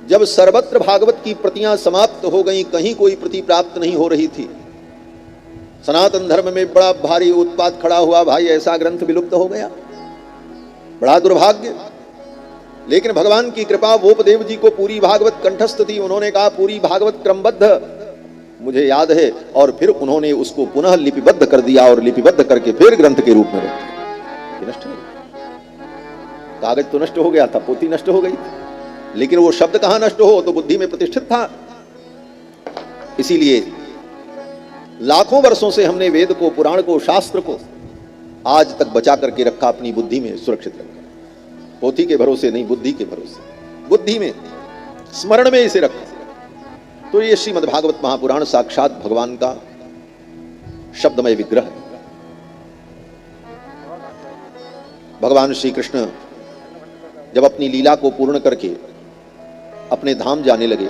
जब सर्वत्र भागवत की प्रतियां समाप्त हो गईं, कहीं कोई प्रति प्राप्त नहीं हो रही थी, सनातन धर्म में बड़ा भारी उत्पात खड़ा हुआ। भाई, ऐसा ग्रंथ विलुप्त हो गया, बड़ा दुर्भाग्य। लेकिन भगवान की कृपा, वोपदेव जी को पूरी भागवत कंठस्थ थी। उन्होंने कहा पूरी भागवत क्रमबद्ध मुझे याद है, और फिर उन्होंने उसको पुनः लिपिबद्ध कर दिया और लिपिबद्ध करके फिर ग्रंथ के रूप में रख दिया। नष्ट नहीं, कागज तो नष्ट हो गया था, पोथी नष्ट हो गई थी, लेकिन वो शब्द कहां नष्ट हो, तो बुद्धि में प्रतिष्ठित था। इसीलिए लाखों वर्षों से हमने वेद को, पुराण को, शास्त्र को आज तक बचा करके रखा, अपनी बुद्धि में सुरक्षित रखा। पोथी के भरोसे नहीं, बुद्धि के भरोसे, बुद्धि में, स्मरण में इसे रखा। तो ये श्रीमद् भागवत महापुराण साक्षात भगवान का शब्दमय विग्रह है। भगवान श्री कृष्ण जब अपनी लीला को पूर्ण करके अपने धाम जाने लगे,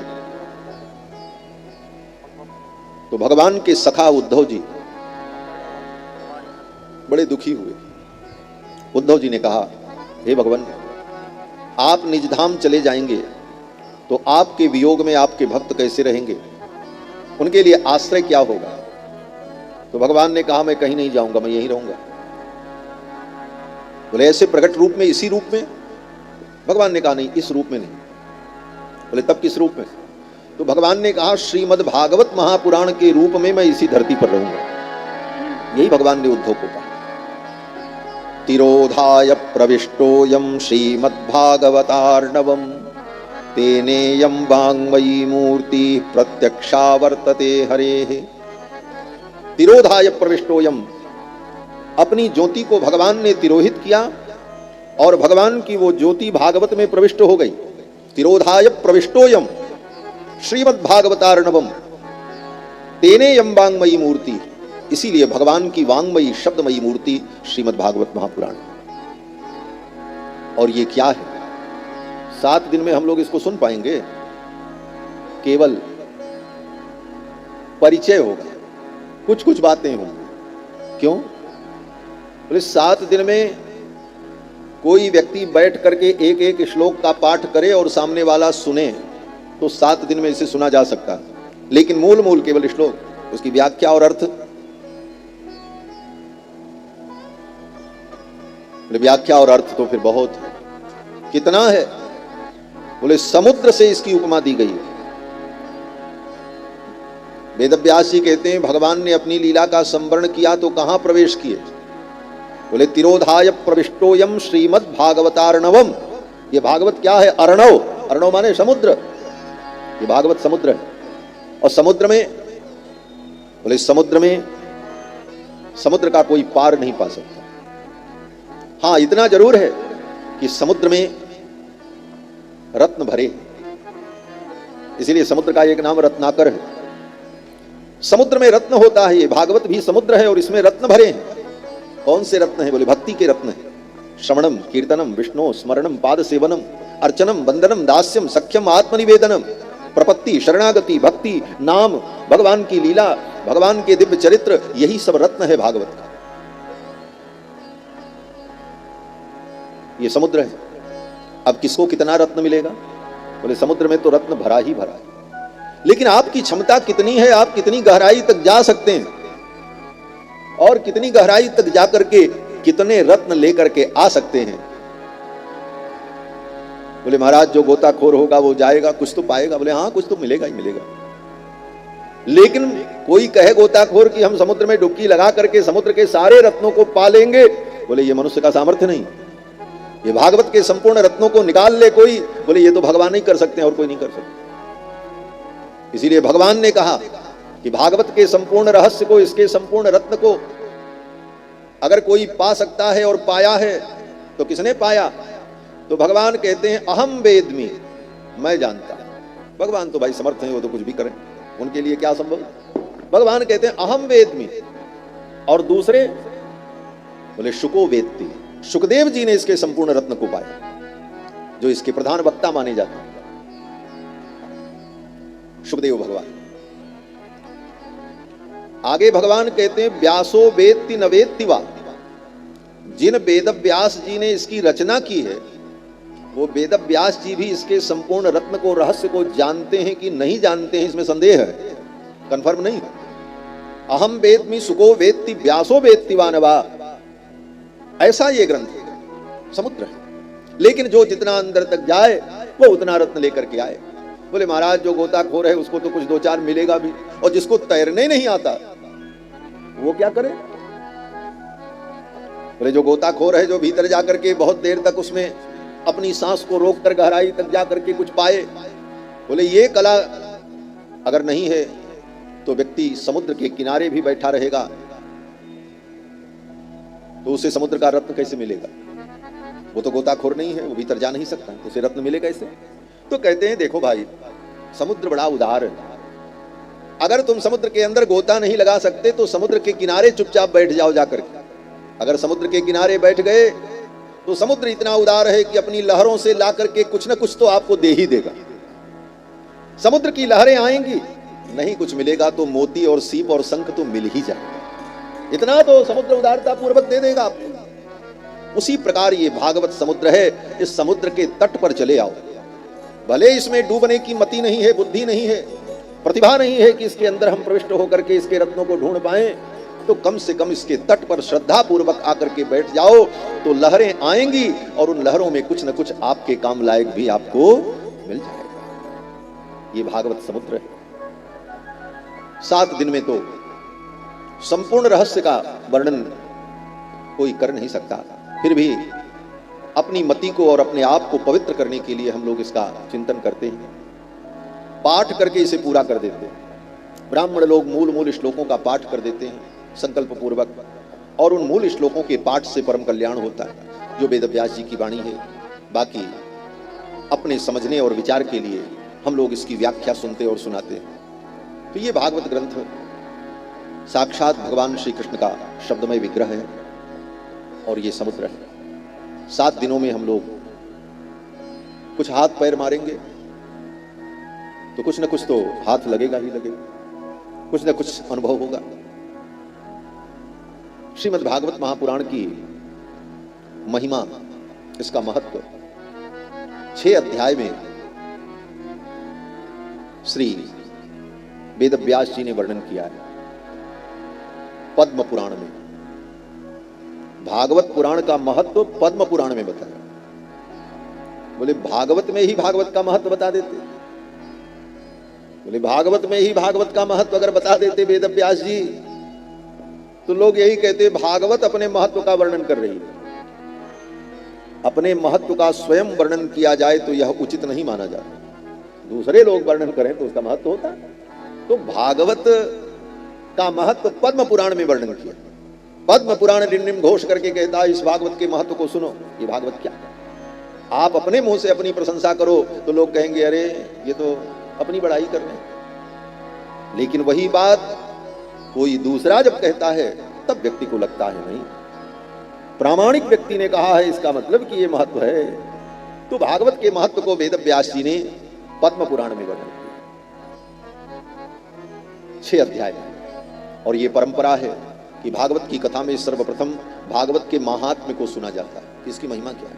तो भगवान के सखा उद्धव जी बड़े दुखी हुए। उद्धव जी ने कहा, हे भगवान, आप निज धाम चले जाएंगे तो आपके वियोग में आपके भक्त कैसे रहेंगे, उनके लिए आश्रय क्या होगा। तो भगवान ने कहा, मैं कहीं नहीं जाऊंगा, मैं यहीं रहूंगा। बोले ऐसे प्रकट रूप में, इसी रूप में? भगवान ने कहा नहीं, इस रूप में नहीं। बोले तब किस रूप में? तो भगवान ने कहा, श्रीमद् भागवत महापुराण के रूप में मैं इसी धरती पर रहूंगा। यही भगवान ने उद्धव को कहा। तिरोधाय प्रविष्टोयम श्रीमद्भागवतार्णवम तेनेयं वाङ्मयी मूर्ति प्रत्यक्षा वर्तते हरेः। तिरोधाय प्रविष्टोयम, अपनी ज्योति को भगवान ने तिरोहित किया और भगवान की वो ज्योति भागवत में प्रविष्ट हो गई। तिरोधाय प्रविष्टोयम श्रीमद्भागवतार्णवम तेनेयं वाङ्मयी मूर्ति, इसीलिए भगवान की वाङ्मयी शब्दमयी मूर्ति श्रीमद्भागवत महापुराण। और ये क्या है? 7 दिन में हम लोग इसको सुन पाएंगे? केवल परिचय होगा, कुछ कुछ बातें होंगी। क्यों? बोले 7 दिन में कोई व्यक्ति बैठ करके एक एक श्लोक का पाठ करे और सामने वाला सुने तो 7 दिन में इसे सुना जा सकता है, लेकिन मूल केवल श्लोक, उसकी व्याख्या और अर्थ, व्याख्या और अर्थ तो फिर बहुत है। कितना है? बोले समुद्र से इसकी उपमा दी गई है। वेदव्यास जी कहते हैं भगवान ने अपनी लीला का संवरण किया तो कहां प्रवेश किए? बोले तिरोधाय प्रविष्टोयम श्रीमद् भागवतार्णवम। ये भागवत क्या है? अर्णव। अर्णव माने समुद्र। ये भागवत समुद्र है। और समुद्र में, बोले समुद्र का कोई पार नहीं पा सकता। हाँ, इतना जरूर है कि समुद्र में रत्न भरे, इसीलिए समुद्र का एक नाम रत्नाकर है। समुद्र में रत्न होता है। ये भागवत भी समुद्र है और इसमें रत्न भरे हैं। कौन से रत्न हैं? बोले भक्ति के रत्न हैं। श्रवणम, कीर्तनम, विष्णु स्मरणम, पाद सेवनम, अर्चनम, वंदनम, दास्यम, सख्यम, आत्मनिवेदनम, प्रपत्ति, शरणागति, भक्ति, नाम, भगवान की लीला, भगवान के दिव्य चरित्र, यही सब रत्न है भागवत का। ये समुद्र है। अब किसको कितना रत्न मिलेगा? बोले समुद्र में तो रत्न भरा ही भरा है, लेकिन आपकी क्षमता कितनी है, आप कितनी गहराई तक जा सकते हैं और कितनी गहराई तक जाकर के कितने रत्न लेकर के आ सकते हैं। बोले महाराज जो गोताखोर होगा वो जाएगा, कुछ तो पाएगा। बोले हाँ, कुछ तो मिलेगा ही मिलेगा। लेकिन कोई कहे गोताखोर कि हम समुद्र में डुबकी लगा करके समुद्र के सारे रत्नों को पा लेंगे, बोले ये मनुष्य का सामर्थ्य नहीं। ये भागवत के संपूर्ण रत्नों को निकाल ले कोई, बोले ये तो भगवान ही कर सकते हैं और कोई नहीं कर सकता। इसीलिए भगवान ने कहा कि भागवत के संपूर्ण रहस्य को, इसके संपूर्ण रत्न को अगर कोई पा सकता है और पाया है तो किसने पाया? तो भगवान कहते हैं अहम वेद्मि मैं जानता हूं। भगवान तो भाई समर्थ हैं, वो तो कुछ भी करें, उनके लिए क्या संभव। भगवान कहते हैं अहम वेद्मि, और दूसरे बोले शुको वेत्ति। सुखदेव जी ने इसके संपूर्ण रत्न को पाया, जो इसके प्रधान वक्ता माने जाते हैं, सुखदेव भगवान। आगे भगवान कहते हैं व्यासो वेत्ति न वेत्ति वा। जिन वेद व्यास जी ने इसकी रचना की है, वो वेद व्यास जी भी इसके संपूर्ण रत्न को, रहस्य को जानते हैं कि नहीं जानते हैं, इसमें संदेह है, कंफर्म नहीं है। अहम वेद्मि सुको वेत्ति व्यासो वेत्ति वा न वा, ऐसा ये ग्रंथ है, समुद्र है। लेकिन जो जितना अंदर तक जाए वो उतना रत्न लेकर के आए। बोले महाराज जो गोताखोर है उसको तो कुछ दो चार मिलेगा भी, और जिसको तैरने नहीं आता वो क्या करे। बोले जो गोताखोर है, जो भीतर जाकर के बहुत देर तक उसमें अपनी सांस को रोक कर गहराई तक जाकर के कुछ पाए, बोले ये कला अगर नहीं है तो व्यक्ति समुद्र के किनारे भी बैठा रहेगा तो उसे समुद्र का रत्न कैसे मिलेगा। वो तो गोताखोर नहीं है, वो भीतर जा नहीं सकता, उसे रत्न मिले कैसे। तो कहते हैं देखो भाई, समुद्र बड़ा उदार है। अगर तुम समुद्र के अंदर गोता नहीं लगा सकते तो समुद्र के किनारे चुपचाप बैठ जाओ जाकर के। अगर समुद्र के किनारे बैठ गए तो समुद्र इतना उदार है कि अपनी लहरों से ला करके कुछ ना कुछ तो आपको दे ही देगा। समुद्र की लहरें आएंगी, नहीं कुछ मिलेगा तो मोती और सीप और शंख तो मिल ही जाएगा, इतना तो समुद्र उदारता पूर्वक दे देगा आपको। उसी प्रकार ये भागवत समुद्र है। इस समुद्र के तट पर चले आओ। भले इसमें डूबने की मति नहीं है, बुद्धि नहीं है, प्रतिभा नहीं है कि इसके अंदर हम प्रविष्ट होकर के इसके रत्नों को ढूंढ पाएं, तो कम से कम इसके तट पर श्रद्धा पूर्वक आकर के बैठ जाओ तो लहरें आएंगी और उन लहरों में कुछ न कुछ आपके काम लायक भी आपको मिल जाएगा। ये भागवत समुद्र है। 7 दिन में तो संपूर्ण रहस्य का वर्णन कोई कर नहीं सकता, फिर भी अपनी मति को और अपने आप को पवित्र करने के लिए हम लोग इसका चिंतन करते हैं, पाठ करके इसे पूरा कर देते हैं। ब्राह्मण लोग मूल मूल श्लोकों का पाठ कर देते हैं संकल्प पूर्वक, और उन मूल श्लोकों के पाठ से परम कल्याण होता है, जो वेद व्यास जी की वाणी है। बाकी अपने समझने और विचार के लिए हम लोग इसकी व्याख्या सुनते और सुनाते हैं। तो ये भागवत ग्रंथ साक्षात भगवान श्री कृष्ण का शब्दमय विग्रह है और ये समुद्र है। 7 दिनों में हम लोग कुछ हाथ पैर मारेंगे तो कुछ न कुछ तो हाथ लगेगा ही लगेगा, कुछ न कुछ अनुभव होगा। श्रीमद् भागवत महापुराण की महिमा, इसका महत्व 6 अध्याय में श्री वेद व्यास जी ने वर्णन किया है। पद्म पुराण में भागवत पुराण का महत्व पद्म पुराण में बताया। बोले भागवत में ही भागवत का महत्व बता देते, बोले भागवत में ही भागवत का महत्व अगर बता देते वेद व्यास जी तो लोग यही कहते भागवत अपने महत्व का वर्णन कर रही है। अपने महत्व का स्वयं वर्णन किया जाए तो यह उचित नहीं माना जाता, दूसरे लोग वर्णन करें तो उसका महत्व होता। तो भागवत का महत्व पद्म पुराण में वर्णन किया। पद्म पुराण डिंडिम घोष करके कहता है इस भागवत के महत्व को सुनो। ये भागवत क्या है? आप अपने मुंह से अपनी प्रशंसा करो तो लोग कहेंगे अरे ये तो अपनी बड़ाई कर रहे हैं, लेकिन वही बात कोई दूसरा जब कहता है तब व्यक्ति को लगता है नहीं, प्रामाणिक व्यक्ति ने कहा है इसका मतलब कि ये महत्व है। तो भागवत के महत्व को वेद व्यास जी ने पद्म पुराण में वर्णन किया 6 अध्याय में। और ये परंपरा है कि भागवत की कथा में सर्वप्रथम भागवत के महात्म्य को सुना जाता है कि इसकी महिमा क्या है।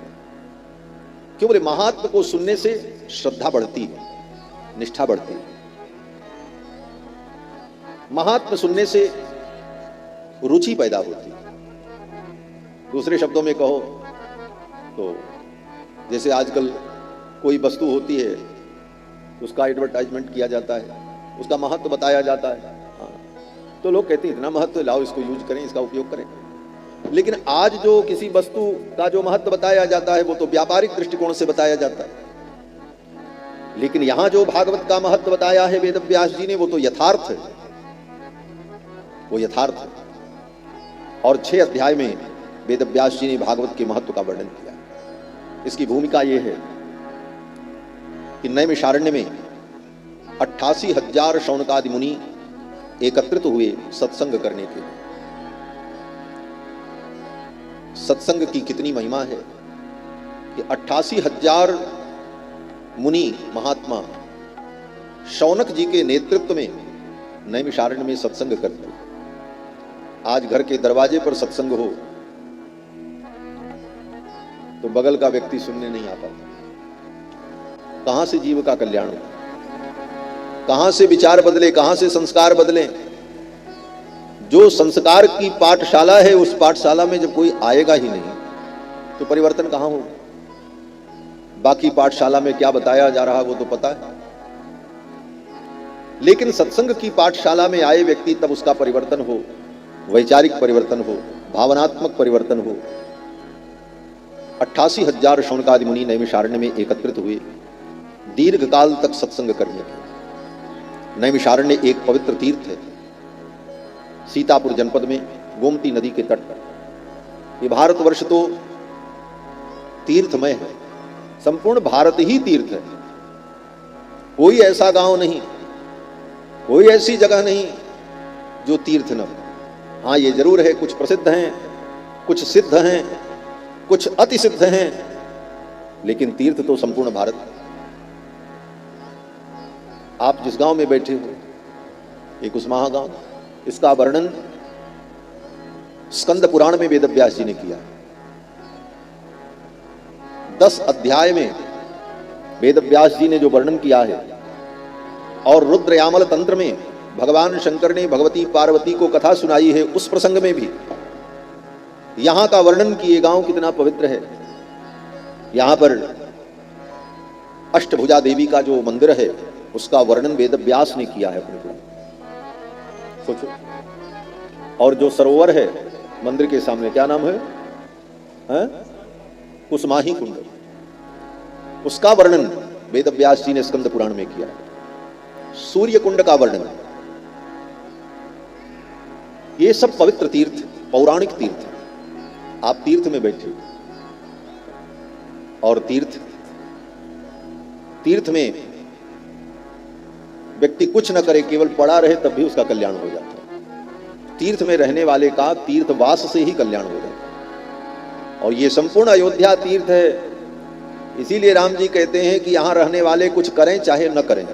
क्यों बोले महात्म्य को सुनने से श्रद्धा बढ़ती है, निष्ठा बढ़ती है। महात्म्य सुनने से रुचि पैदा होती है। दूसरे शब्दों में कहो तो जैसे आजकल कोई वस्तु होती है उसका एडवर्टाइजमेंट किया जाता है, उसका महत्व बताया जाता है, तो लोग कहते हैं इतना महत्व, लाओ इसको यूज करें, इसका उपयोग करें। लेकिन आज जो किसी वस्तु का जो महत्व बताया जाता है वो तो व्यापारिक दृष्टिकोण से बताया जाता है, लेकिन यहां जो भागवत का महत्व बताया है वेद व्यास जी ने वो तो यथार्थ है, वो यथार्थ है। और 6 अध्याय में वेद व्यास जी ने भागवत के महत्व का वर्णन किया। इसकी भूमिका यह है कि नैमिषारण्य में 88,000 शौनकादि मुनि एकत्रित हुए सत्संग करने के लिए। सत्संग की कितनी महिमा है कि 88,000 मुनि महात्मा शौनक जी के नेतृत्व में नैमिषारण्य में सत्संग करते। आज घर के दरवाजे पर सत्संग हो तो बगल का व्यक्ति सुनने नहीं आ पाता। कहां से जीव का कल्याण हो, कहां से विचार बदले, कहां से संस्कार बदले। जो संस्कार की पाठशाला है, उस पाठशाला में जब कोई आएगा ही नहीं तो परिवर्तन कहां हो। बाकी पाठशाला में क्या बताया जा रहा वो तो पता है, लेकिन सत्संग की पाठशाला में आए व्यक्ति तब उसका परिवर्तन हो, वैचारिक परिवर्तन हो, भावनात्मक परिवर्तन हो। 88,000 शौनकादि मुनि नैमिषारण्य में एकत्रित हुए दीर्घ काल तक सत्संग करने के। नैमिषारण्य एक पवित्र तीर्थ है, सीतापुर जनपद में गोमती नदी के तट पर। ये भारतवर्ष तो तीर्थमय है, संपूर्ण भारत ही तीर्थ है। कोई ऐसा गांव नहीं, कोई ऐसी जगह नहीं जो तीर्थ न हो। हाँ, ये जरूर है, कुछ प्रसिद्ध हैं, कुछ सिद्ध हैं, कुछ अति सिद्ध हैं, लेकिन तीर्थ तो संपूर्ण भारत। आप जिस गांव में बैठे हो, एक कुसमाह गांव, इसका वर्णन स्कंद पुराण में वेदव्यास जी ने किया। 10 अध्याय में वेदव्यास जी ने जो वर्णन किया है, और रुद्रयामल तंत्र में भगवान शंकर ने भगवती पार्वती को कथा सुनाई है, उस प्रसंग में भी यहां का वर्णन कि ये गांव कितना पवित्र है। यहां पर अष्टभुजा देवी का जो मंदिर है, उसका वर्णन वेदव्यास ने किया है अपने को। सोचो, और जो सरोवर है मंदिर के सामने, क्या नाम है? कुसमाही कुंड, उसका वर्णन वेदव्यास जी ने स्कंद पुराण में किया है। सूर्य कुंड का वर्णन। ये सब पवित्र तीर्थ, पौराणिक तीर्थ। आप तीर्थ में बैठे, और तीर्थ में व्यक्ति कुछ न करे, केवल पड़ा रहे तब भी उसका कल्याण हो जाता है। तीर्थ में रहने वाले का तीर्थवास से ही कल्याण हो जाता है। और ये संपूर्ण अयोध्या तीर्थ है। इसीलिए राम जी कहते हैं कि यहां रहने वाले कुछ करें चाहे न करें,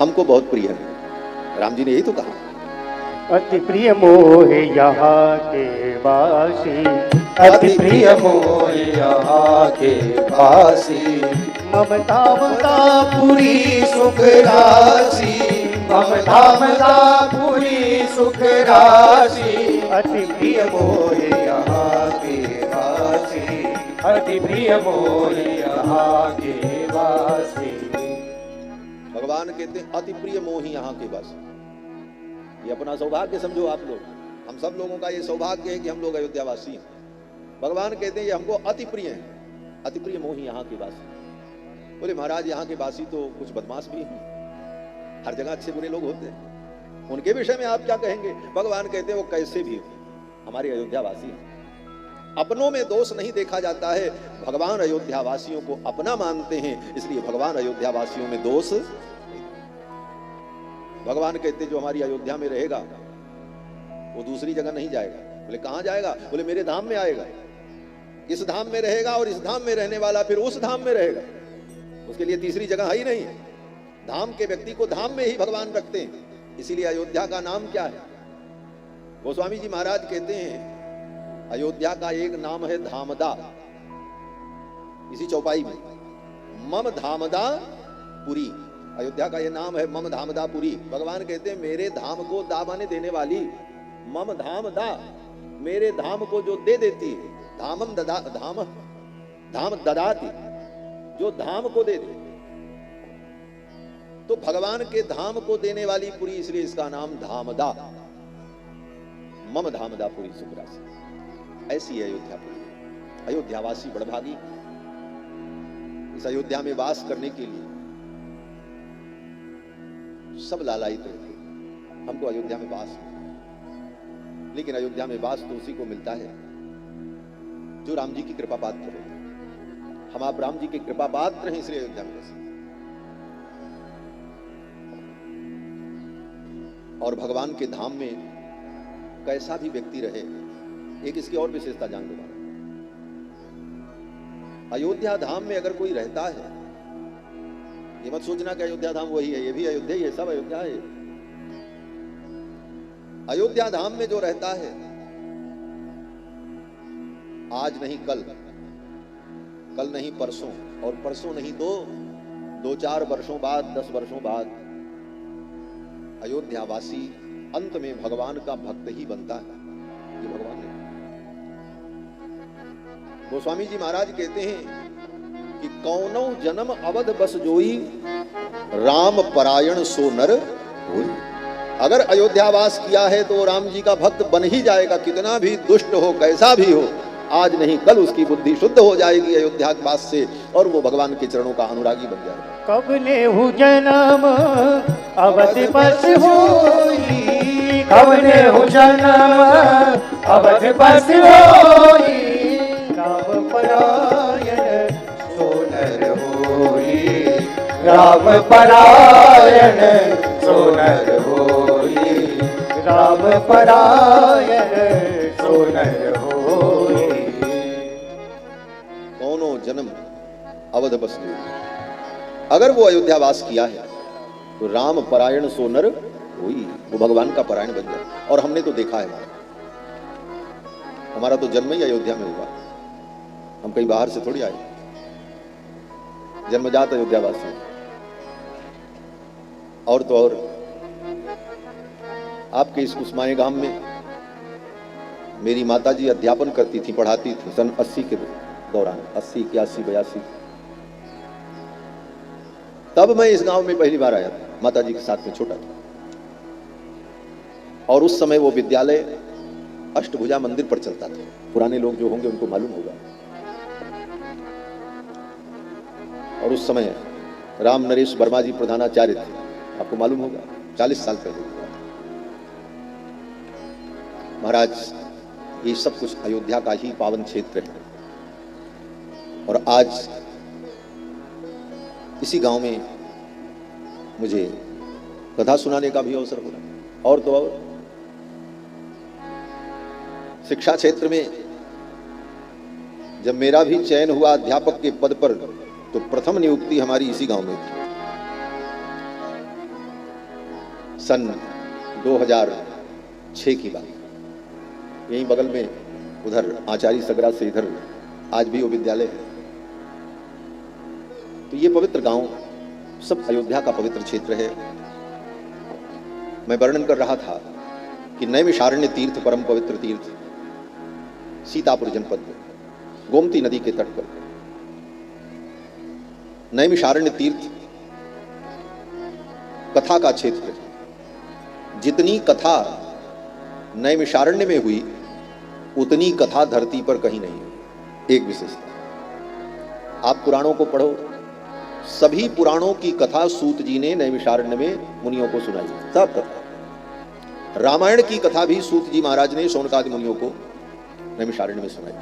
हमको बहुत प्रिय है। राम जी ने यही तो कहा, अति प्रिय मोहे यहाँ के वासी, अति प्रिय मोह यहाँ के वासी। ममता पूरी सुख राशि, ममता पूरी सुख राशि। अति प्रिय मोह यहाँ के वासी, अति प्रिय मोह यहाँ के वासी। भगवान कहते हैं अति प्रिय मोही यहाँ के वासी। ये अपना सौभाग्य समझो आप लोग। हम सब लोगों का ये सौभाग्य है कि हम लोग अयोध्यावासी हैं। भगवान कहते हैं ये हमको अति प्रिय है, अति प्रिय मोही यहाँ के वासी। बोले महाराज, यहाँ के वासी तो कुछ बदमाश भी हैं, हर जगह अच्छे बुरे लोग होते हैं, उनके विषय में आप क्या कहेंगे? भगवान कहते हैं वो कैसे भी हो, हमारे अयोध्यावासी हैं। अपनों में दोष नहीं देखा जाता है, भगवान अयोध्यावासियों को अपना मानते हैं, इसलिए भगवान अयोध्यावासियों में दोष। भगवान कहते जो हमारी अयोध्या में रहेगा वो दूसरी जगह नहीं जाएगा। बोले कहां जाएगा? बोले मेरे धाम में आएगा। इस धाम में रहेगा और इस धाम में रहने वाला फिर उस धाम में रहेगा, उसके लिए तीसरी जगह है ही नहीं। धाम के व्यक्ति को धाम में ही भगवान रखते हैं, इसीलिए अयोध्या का नाम क्या है? गोस्वामी जी महाराज कहते हैं अयोध्या का एक नाम है धामदा। इसी चौपाई में मम धामदा पुरी, अयोध्या का ये नाम है मम धामदा पुरी। भगवान कहते हैं मेरे धाम को दा माने देने वाली, मम धाम दा, मेरे धाम को जो दे देती है, धामम ददा, धाम ददाती, जो धाम को दे दे। तो भगवान के धाम को देने वाली पुरी, इसलिए इसका नाम धामदा, मम धामदा पुरी सुखरासी। ऐसी है अयोध्यापुरी। अयोध्यावासी बड़भागी। इस अयोध्या में वास करने के लिए सब लालायित रहते, हमको अयोध्या में वास, लेकिन अयोध्या में वास तो उसी को मिलता है जो राम जी की कृपा पात्र है। हम आप राम जी के कृपा पात्र हैं, इसलिए अयोध्या में बसे। और भगवान के धाम में कैसा भी व्यक्ति रहे, एक इसकी और विशेषता जान लो। अयोध्या धाम में अगर कोई रहता है, ये मत सोचना कि अयोध्या धाम वही है, ये भी अयोध्या ही है, सब अयोध्या है। अयोध्या धाम में जो रहता है, आज नहीं कल, कल नहीं परसों, और परसों नहीं तो 2-4 वर्षों बाद, 10 वर्षों बाद अयोध्यावासी अंत में भगवान का भक्त ही बनता है। ये भगवान ने, गोस्वामी जी महाराज कहते हैं कि कौनो जन्म अवध बस जोई, राम परायण सो नर होई। अगर अयोध्यावास किया है तो राम जी का भक्त बन ही जाएगा, कितना भी दुष्ट हो, कैसा भी हो, आज नहीं कल उसकी बुद्धि शुद्ध हो जाएगी अयोध्यावास से, और वो भगवान के चरणों का अनुरागी बन जाएगा। कब लेहु जन्म अवध बस होई, कब लेहु जन्म अवध बस होई, राम परायण सो नर होई, राम परायण सो नर होई, राम परायण सो नर होई। कौनो जन्म अवध बस जोई, अगर वो अयोध्यावास किया है तो राम परायण सो नर होई, वो भगवान का परायण बन जाए। और हमने तो देखा है, हमारा तो जन्म ही अयोध्या में हुआ, हम कहीं बाहर से थोड़ी आए, जन्मजात अयोध्यावासी। और तो और आपके इस कुसमाए गांव में मेरी माताजी अध्यापन करती थी, पढ़ाती थी सन 80 के दौरान, 80, 81, 82। तब मैं इस गांव में पहली बार आया था, माताजी के साथ में, छोटा था। और उस समय वो विद्यालय अष्टभुजा मंदिर पर चलता था, पुराने लोग जो होंगे उनको मालूम होगा। और उस समय राम नरेश वर्मा जी प्रधानाचार्य थे, आपको मालूम होगा, 40 साल पहले। महाराज, ये सब कुछ अयोध्या का ही पावन क्षेत्र है। और आज इसी गांव में मुझे कथा सुनाने का भी अवसर हो रहा है। और तो और शिक्षा क्षेत्र में जब मेरा भी चयन हुआ अध्यापक के पद पर, तो प्रथम नियुक्ति हमारी इसी गांव में थी। सन 2006 की बात, यहीं बगल में, उधर आचार्य सगरा से इधर आज भी वो विद्यालय है। तो ये पवित्र गांव सब अयोध्या का पवित्र क्षेत्र है। मैं वर्णन कर रहा था कि नैमिषारण्य तीर्थ, परम पवित्र तीर्थ, सीतापुर जनपद में गोमती नदी के तट पर नैमिषारण्य तीर्थ कथा का क्षेत्र है। जितनी कथा नैमिषारण्य में हुई, उतनी कथा धरती पर कहीं नहीं हुई। एक विशेषता, आप पुराणों को पढ़ो, सभी पुराणों की कथा सूत जी ने नैमिषारण्य में मुनियों को सुनाई, सब कथा। रामायण की कथा भी सूत जी महाराज ने शौनकादि मुनियों को नैमिषारण्य में सुनाई।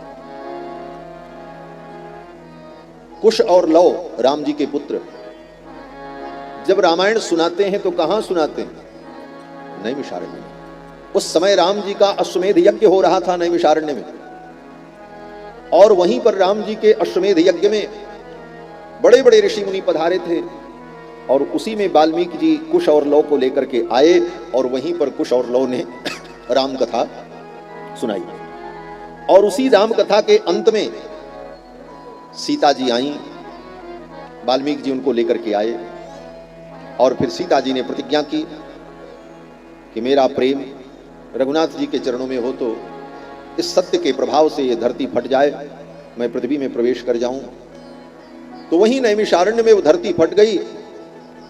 कुश और लव, राम जी के पुत्र, जब रामायण सुनाते हैं तो कहां सुनाते हैं? नैमिषारण्य में। उस समय राम जी का अश्वमेध यज्ञ हो रहा था नैमिषारण्य में, और वहीं पर राम जी के अश्वमेध यज्ञ में बड़े बड़े ऋषि मुनि पधारे थे, और उसी में वाल्मीकि जी कुश और लव को लेकर के आए, और वहीं पर कुश और लव ने राम कथा सुनाई। और उसी राम कथा के अंत में सीता जी आई, वाल्मीकि जी उनको लेकर के आए, और फिर सीता जी ने प्रतिज्ञा की कि मेरा प्रेम रघुनाथ जी के चरणों में हो तो इस सत्य के प्रभाव से ये धरती फट जाए, मैं पृथ्वी में प्रवेश कर जाऊं। तो वहीं नैमिषारण्य में वो धरती फट गई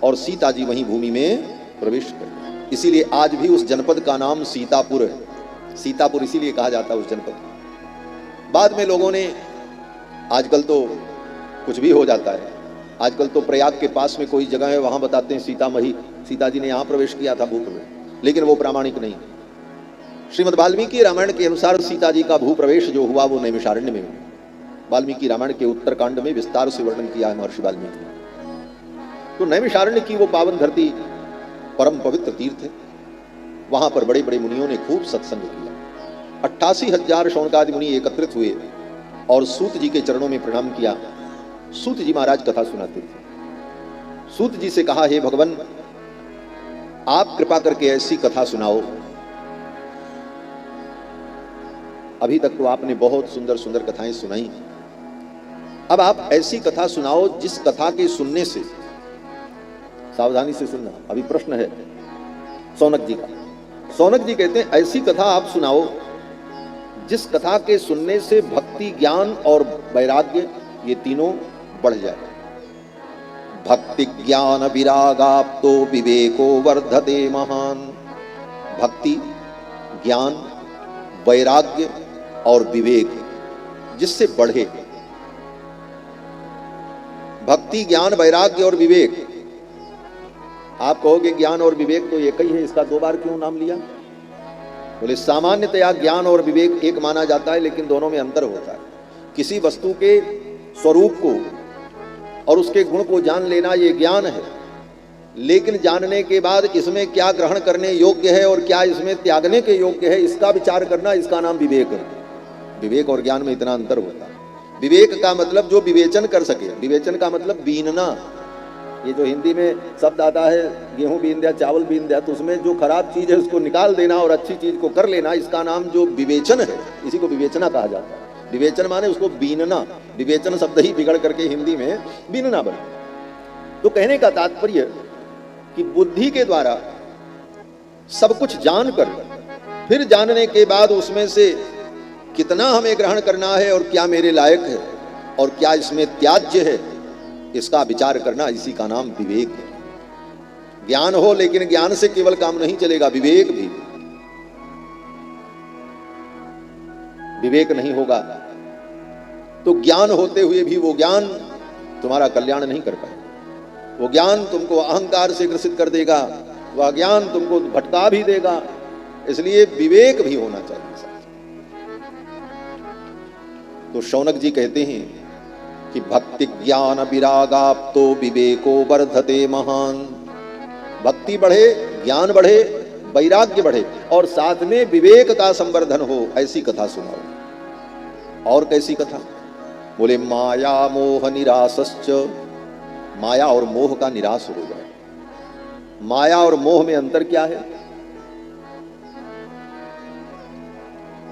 और सीता जी वहीं भूमि में प्रवेश कर गई। इसीलिए आज भी उस जनपद का नाम सीतापुर है। सीतापुर इसीलिए कहा जाता है उस जनपद। बाद में लोगों ने, आजकल तो कुछ भी हो जाता है, आजकल तो प्रयाग के पास में कोई जगह है, वहां बताते हैं सीतामढ़ी, सीता जी ने यहां प्रवेश किया था भूप में, लेकिन वो प्रामाणिक नहीं। श्रीमद् वाल्मीकि रामायण के अनुसार सीता जी का भूप्रवेश जो हुआ वो नैमिषारण्य में हुआ। वाल्मीकि रामायण के उत्तरकांड में विस्तार से वर्णन किया है महर्षि वाल्मीकि ने। तो नैमिषारण्य की वो पावन धरती परम पवित्र तीर्थ है। वहां पर बड़े बड़े मुनियों ने खूब सत्संग किया। 88,000 शौनकादि मुनि एकत्रित हुए और सूत जी के चरणों में प्रणाम किया। सूत जी महाराज कथा सुनाते थे। सूत जी से कहा, हे भगवान, आप कृपा करके ऐसी कथा सुनाओ। अभी तक तो आपने बहुत सुंदर सुंदर कथाएं सुनाई, अब आप ऐसी कथा सुनाओ जिस कथा के सुनने से, सावधानी से सुनना, अभी प्रश्न है सौनक जी का। सौनक जी कहते हैं ऐसी कथा आप सुनाओ जिस कथा के सुनने से भक्ति, ज्ञान और वैराग्य ये तीनों बढ़ जाए। भक्ति ज्ञान विरागाप्तो विवेको वर्धते महान। भक्ति, ज्ञान, वैराग्य और विवेक जिससे बढ़े। भक्ति, ज्ञान, वैराग्य और विवेक। आप कहोगे ज्ञान और विवेक तो एक ही है, इसका दो बार क्यों नाम लिया? बोले सामान्यतया ज्ञान और विवेक एक माना जाता है, लेकिन दोनों में अंतर होता है। किसी वस्तु के स्वरूप को और उसके गुण को जान लेना ये ज्ञान है, लेकिन जानने के बाद इसमें क्या ग्रहण करने योग्य है और क्या इसमें त्यागने के योग्य है, इसका विचार करना, इसका नाम विवेक है। विवेक और ज्ञान में इतना अंतर होता है। विवेक का मतलब जो विवेचन कर सके। विवेचन का मतलब बीनना। ये जो हिंदी में शब्द आता है गेहूं बीन दिया, चावल बीन दिया, तो उसमें जो खराब चीज है उसको निकाल देना और अच्छी चीज को कर लेना, इसका नाम जो विवेचन है, इसी को विवेचना कहा जाता है। विवेचन माने उसको बीनना। विवेचन शब्द ही बिगड़ करके हिंदी में बीनना बना। तो कहने का तात्पर्य कि बुद्धि के द्वारा सब कुछ जानकर फिर जानने के बाद उसमें से कितना हमें ग्रहण करना है और क्या मेरे लायक है और क्या इसमें त्याज्य है, इसका विचार करना, इसी का नाम विवेक है। ज्ञान हो, लेकिन ज्ञान से केवल काम नहीं चलेगा, विवेक भी। विवेक नहीं होगा तो ज्ञान होते हुए भी वो ज्ञान तुम्हारा कल्याण नहीं कर पाएगा। वो ज्ञान तुमको अहंकार से ग्रसित कर देगा, वह ज्ञान तुमको भटका भी देगा। इसलिए विवेक भी होना चाहिए। तो शौनक जी कहते हैं कि भक्ति ज्ञान विरागाप्तो विवेको वर्धते महान। भक्ति बढ़े, ज्ञान बढ़े, वैराग्य बढ़े और साथ में विवेक का संवर्धन हो, ऐसी कथा सुनाओ। और कैसी कथा? बोले माया मोह निरासश्च। माया और मोह का निराश हो जाए। माया और मोह में अंतर क्या है?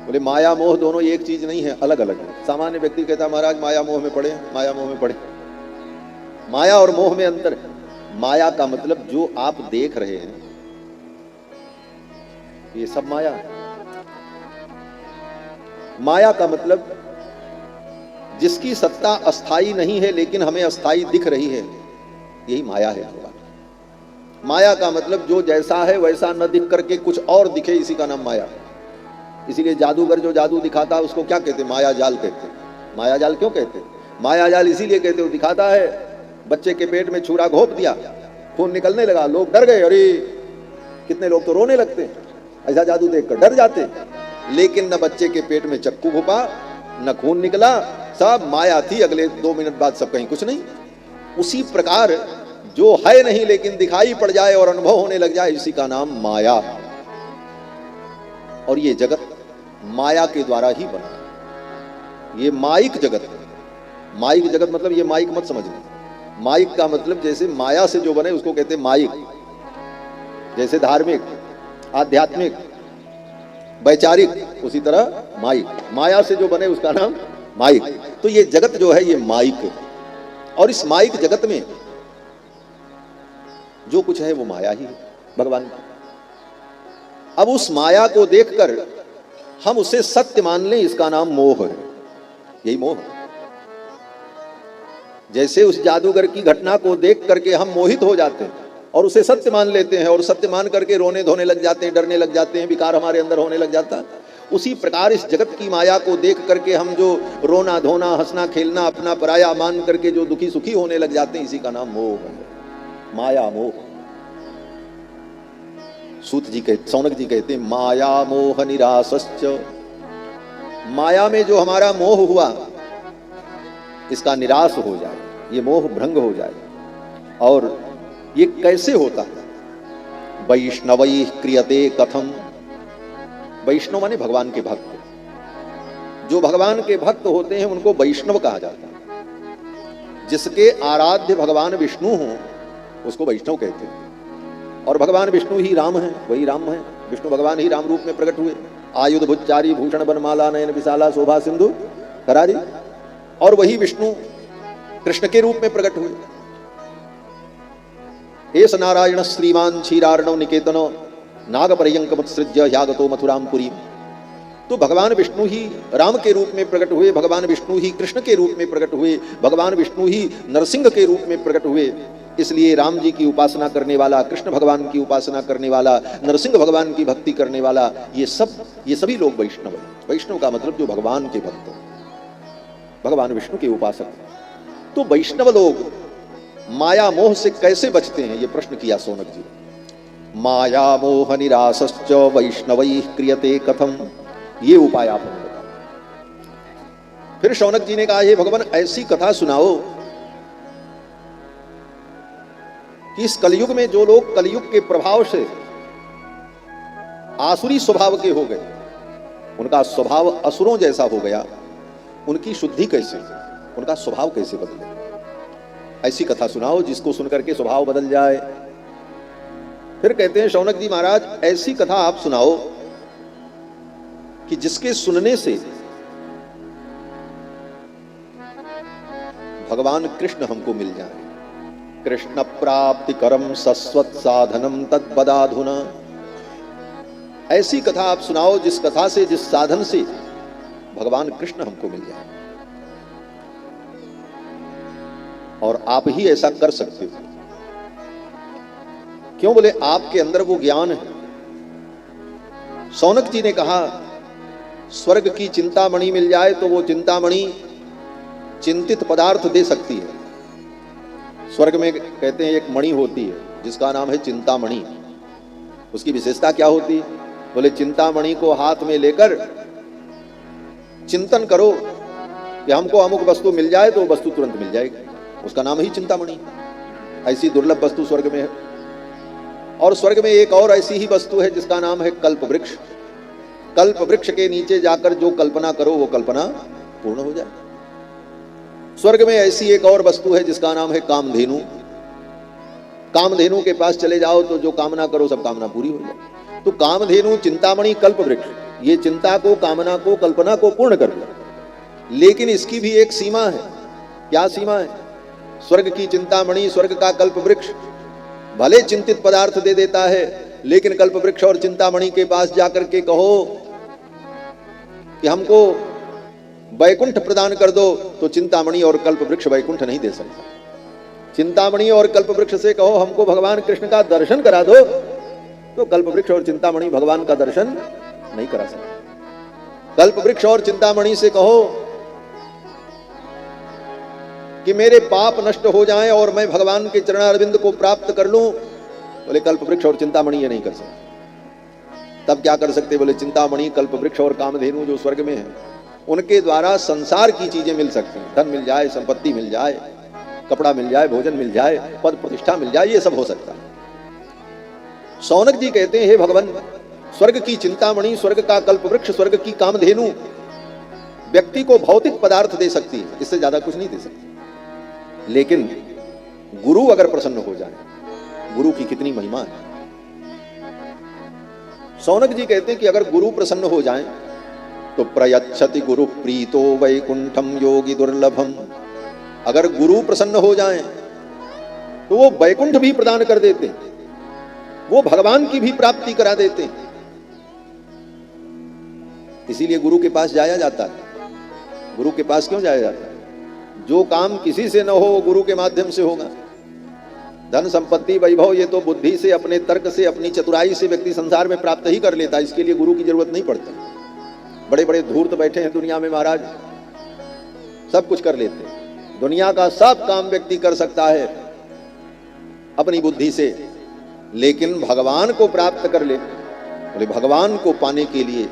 बोले माया मोह दोनों एक चीज नहीं है, अलग अलग है। सामान्य व्यक्ति कहता है महाराज माया मोह में पड़े, माया मोह में पड़े। माया और मोह में अंतर है। माया का मतलब जो आप देख रहे हैं ये सब माया है। माया का मतलब जिसकी सत्ता अस्थाई नहीं है लेकिन हमें अस्थाई दिख रही है, यही माया है। माया का मतलब जो जैसा है वैसा न दिख करके कुछ और दिखे, इसी का नाम माया। इसीलिए जादूगर जो जादू दिखाता है उसको क्या कहते? माया जाल कहते। माया जाल क्यों कहते? माया जाल इसीलिए कहते, वो दिखाता है बच्चे के पेट में छुरा घोंप दिया, खून निकलने लगा, लोग डर गए। अरे कितने लोग तो रोने लगते हैं, ऐसा जादू देखकर डर जाते। लेकिन न बच्चे के पेट में चक्कू घोपा, न खून निकला, सब माया थी। अगले 2 मिनट बाद सब कहीं कुछ नहीं। उसी प्रकार जो है नहीं लेकिन दिखाई पड़ जाए और अनुभव होने लग जाए, इसी का नाम माया। और ये जगत माया के द्वारा ही बना। ये माइक जगत है। माइक जगत मतलब ये माइक मत समझना। माइक का मतलब जैसे माया से जो बने उसको कहते हैं माइक। जैसे धार्मिक, आध्यात्मिक, वैचारिक, उसी तरह माइक। माया से जो बने उसका नाम माइक। तो ये जगत जो है ये माइक है। और इस माइक जगत में जो कुछ है वो माया ही है, भगवान। अब उस माया को देखकर हम उसे सत्य मान लें, इसका नाम मोह है। यही मोह है। जैसे उस जादूगर की घटना को देख करके हम मोहित हो जाते हैं और उसे सत्य मान लेते हैं और सत्य मान करके रोने धोने लग जाते हैं, डरने लग जाते हैं, विकार हमारे अंदर होने लग जाता है। उसी प्रकार इस जगत की माया को देख करके हम जो रोना धोना, हंसना खेलना, अपना पराया मान करके जो दुखी सुखी होने लग जाते हैं, इसी का नाम मोह है। माया मोह। सूत जी कहते, सौनक जी कहते हैं माया मोह निरासश्च। माया में जो हमारा मोह हुआ इसका निराश हो जाए, ये मोह भंग हो जाए। और ये कैसे होता है? वैष्णवैः क्रियते कथम। वैष्णव माने भगवान के भक्त। जो भगवान के भक्त होते हैं उनको वैष्णव कहा जाता है। जिसके आराध्य भगवान विष्णु हो उसको वैष्णव कहते हैं। और भगवान विष्णु ही राम है, वही राम है। विष्णु भगवान ही राम रूप में प्रकट हुए। आयुध भुजचारी भूषण बनमाला नयन विशाला शोभा सिंधु करारी। और वही विष्णु कृष्ण के रूप में प्रकट हुए। एस नारायण श्रीमान क्षीरार्णव निकेतनो नागपर्यंकमुत्सृज्य ह्यागतो मथुरामपुरी। तो भगवान विष्णु ही राम के रूप में प्रकट हुए, भगवान विष्णु ही कृष्ण के रूप में प्रकट हुए, भगवान विष्णु ही नरसिंह के रूप में प्रकट हुए। इसलिए राम जी की उपासना करने वाला, कृष्ण भगवान की उपासना करने वाला, नरसिंह भगवान की भक्ति करने वाला, ये सभी लोग वैष्णव हैं। वैष्णव का मतलब जो भगवान के भक्त, भगवान विष्णु के उपासक। तो वैष्णव लोग माया मोह से कैसे बचते हैं, ये प्रश्न किया शौनक जी। माया मोह निरासश्च वैष्णवैः क्रियते कथम। ये उपाय आपने बताया। फिर शौनक जी ने कहा, हे भगवान ऐसी कथा सुनाओ कि इस कलयुग में जो लोग कलयुग के प्रभाव से आसुरी स्वभाव के हो गए, उनका स्वभाव असुरों जैसा हो गया, उनकी शुद्धि कैसे, उनका स्वभाव कैसे बदले। ऐसी कथा सुनाओ जिसको सुनकर के स्वभाव बदल जाए। फिर कहते हैं शौनक जी महाराज ऐसी कथा आप सुनाओ कि जिसके सुनने से भगवान कृष्ण हमको मिल जाए। कृष्ण प्राप्ति करम सस्वत साधनम तद्बदाधुना। ऐसी कथा आप सुनाओ जिस कथा से, जिस साधन से भगवान कृष्ण हमको मिल जाए। और आप ही ऐसा कर सकते हो। क्यों? बोले आपके अंदर वो ज्ञान है। शौनक जी ने कहा स्वर्ग की चिंतामणि मिल जाए तो वो चिंतामणि चिंतित पदार्थ दे सकती है। स्वर्ग में कहते हैं एक मणि होती है जिसका नाम है चिंतामणि। उसकी विशेषता क्या होती है? बोले चिंतामणि को हाथ में लेकर चिंतन करो कि हमको अमुक वस्तु मिल जाए तो वस्तु तुरंत मिल जाएगी। उसका नाम ही चिंतामणि। ऐसी दुर्लभ वस्तु स्वर्ग में है। और स्वर्ग में एक और ऐसी ही वस्तु है जिसका नाम है कल्प वृक्ष। कल्प वृक्ष के नीचे जाकर जो कल्पना करो वो कल्पना पूर्ण हो जाए। स्वर्ग में ऐसी एक और वस्तु है जिसका नाम है कामधेनु। कामधेनु के पास चले जाओ तो जो कामना करो सब कामना पूरी हो जाए। तो कामधेनु, चिंतामणि, कल्प वृक्ष, ये चिंता को, कामना को, कल्पना को पूर्ण कर दो। लेकिन इसकी भी एक सीमा है। क्या सीमा है? स्वर्ग की चिंतामणि, स्वर्ग का कल्प वृक्ष भले चिंतित पदार्थ दे देता है, लेकिन कल्प वृक्ष और चिंतामणि के पास जाकर के कहो कि हमको वैकुंठ प्रदान कर दो तो चिंतामणि और कल्प वृक्ष वैकुंठ नहीं दे सकता। चिंतामणि और कल्प वृक्ष से कहो हमको भगवान कृष्ण का दर्शन करा दो तो कल्प वृक्ष और चिंतामणि भगवान का दर्शन नहीं करा सकते। कल्प वृक्ष और चिंतामणि से कहो कि मेरे पाप नष्ट हो जाएं और मैं भगवान के चरणारविंद को प्राप्त कर लूं, बोले कल्प वृक्ष और चिंतामणि ये नहीं कर सकते। तब क्या कर सकते? बोले चिंतामणि, कल्प वृक्ष और कामधेनु जो स्वर्ग में है उनके द्वारा संसार की चीजें मिल सकती हैं। धन मिल जाए, संपत्ति मिल जाए, कपड़ा मिल जाए, भोजन मिल जाए, पद प्रतिष्ठा मिल जाए, ये सब हो सकता है। शौनक जी कहते हैं हे भगवान, स्वर्ग की चिंतामणि, स्वर्ग का कल्प वृक्ष, स्वर्ग की कामधेनु व्यक्ति को भौतिक पदार्थ दे सकती है, इससे ज्यादा कुछ नहीं दे सकती। लेकिन गुरु अगर प्रसन्न हो जाए, गुरु की कितनी महिमा है। शौनक जी कहते हैं कि अगर गुरु प्रसन्न हो जाए तो प्रयच्छति गुरु प्रीतो वैकुंठम योगी दुर्लभम। अगर गुरु प्रसन्न हो जाए तो वो वैकुंठ भी प्रदान कर देते हैं, वो भगवान की भी प्राप्ति करा देते हैं। इसीलिए गुरु के पास जाया जाता है। गुरु के पास क्यों जाया जाता है? जो काम किसी से न हो वो गुरु के माध्यम से होगा। धन संपत्ति वैभव ये तो बुद्धि से, अपने तर्क से, अपनी चतुराई से व्यक्ति संसार में प्राप्त ही कर लेता है। इसके लिए गुरु की जरूरत नहीं पड़ती। बड़े बड़े धूर्त बैठे हैं दुनिया में महाराज, सब कुछ कर लेते हैं। दुनिया का सब काम व्यक्ति कर सकता है अपनी बुद्धि से, लेकिन भगवान को प्राप्त कर ले, बोले भगवान को पाने के लिए,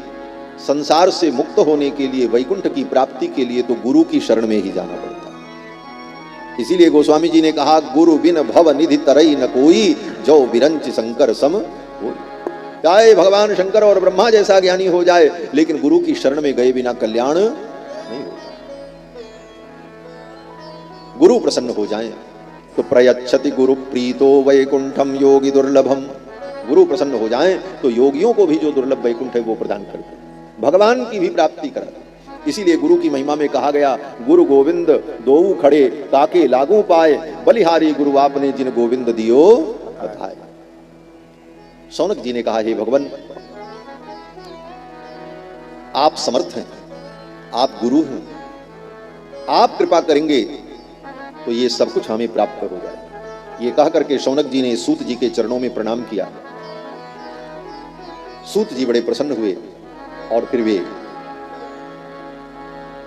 संसार से मुक्त होने के लिए, वैकुंठ की प्राप्ति के लिए तो गुरु की शरण में ही जाना पड़ता है। इसीलिए गोस्वामी जी ने कहा, गुरु बिन भव निधि तरई न कोई, जो विरंच शंकर सम होई। चाहे भगवान शंकर और ब्रह्मा जैसा ज्ञानी हो जाए, लेकिन गुरु की शरण में गए बिना कल्याण नहीं होगा। गुरु प्रसन्न हो जाए तो प्रयच्छति गुरु प्रीतो वैकुंठम योगी दुर्लभम। गुरु प्रसन्न हो जाए तो योगियों को भी जो दुर्लभ वैकुंठ है वो प्रदान करते, भगवान की भी प्राप्ति कराते। इसीलिए गुरु की महिमा में कहा गया, गुरु गोविंद दोऊ खड़े ताके लागू पाए, बलिहारी गुरु आपने जिन गोविंद दियो बताए। शौनक जी ने कहा, हे भगवान, आप समर्थ हैं, आप गुरु हैं, आप कृपा करेंगे तो ये सब कुछ हमें प्राप्त हो जाए। ये कह करके शौनक जी ने सूत जी के चरणों में प्रणाम किया। सूत जी बड़े प्रसन्न हुए और फिर वे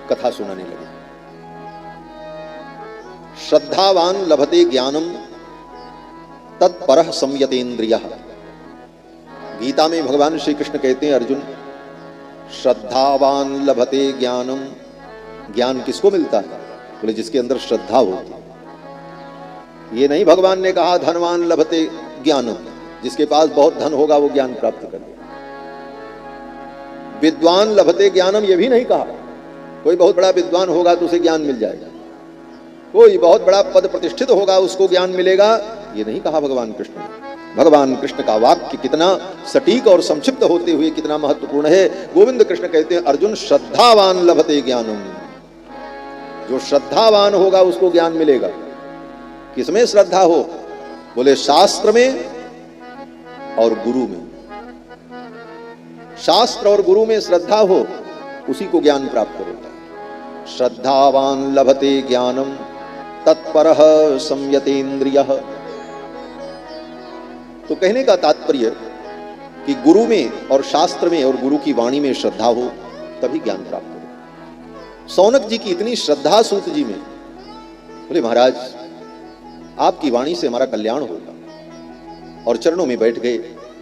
कथा सुनाने लगे। श्रद्धावान लभते ज्ञानम तत्परः संयतेन्द्रियः। गीता में भगवान श्री कृष्ण कहते हैं, अर्जुन, श्रद्धावान लभते ज्ञानम। ज्ञान किसको मिलता है? बोले जिसके अंदर श्रद्धा होती। ये नहीं भगवान ने कहा धनवान लभते ज्ञानम, जिसके पास बहुत धन होगा वो ज्ञान प्राप्त कर लेगा। विद्वान लभते ज्ञानम ये भी नहीं कहा कोई बहुत बड़ा विद्वान होगा तो उसे ज्ञान मिल जाएगा, कोई बहुत बड़ा पद प्रतिष्ठित होगा उसको ज्ञान मिलेगा, ये नहीं कहा भगवान कृष्ण ने। भगवान कृष्ण का वाक्य कितना सटीक और संक्षिप्त होते हुए कितना महत्वपूर्ण है। गोविंद कृष्ण कहते हैं, अर्जुन, श्रद्धावान लभते ज्ञानम। जो श्रद्धावान होगा उसको ज्ञान मिलेगा। किसमें श्रद्धा हो? बोले शास्त्र में और गुरु में। शास्त्र और गुरु में श्रद्धा हो, उसी को ज्ञान प्राप्त होता है। श्रद्धावान लभते ज्ञानम तत्परः संयतेन्द्रियः। तो कहने का तात्पर्य कि गुरु में और शास्त्र में और गुरु की वाणी में श्रद्धा हो तभी ज्ञान प्राप्त हो। शौनक जी की इतनी श्रद्धा सूत जी में, बोले महाराज आपकी वाणी से हमारा कल्याण होगा, और चरणों में बैठ गए।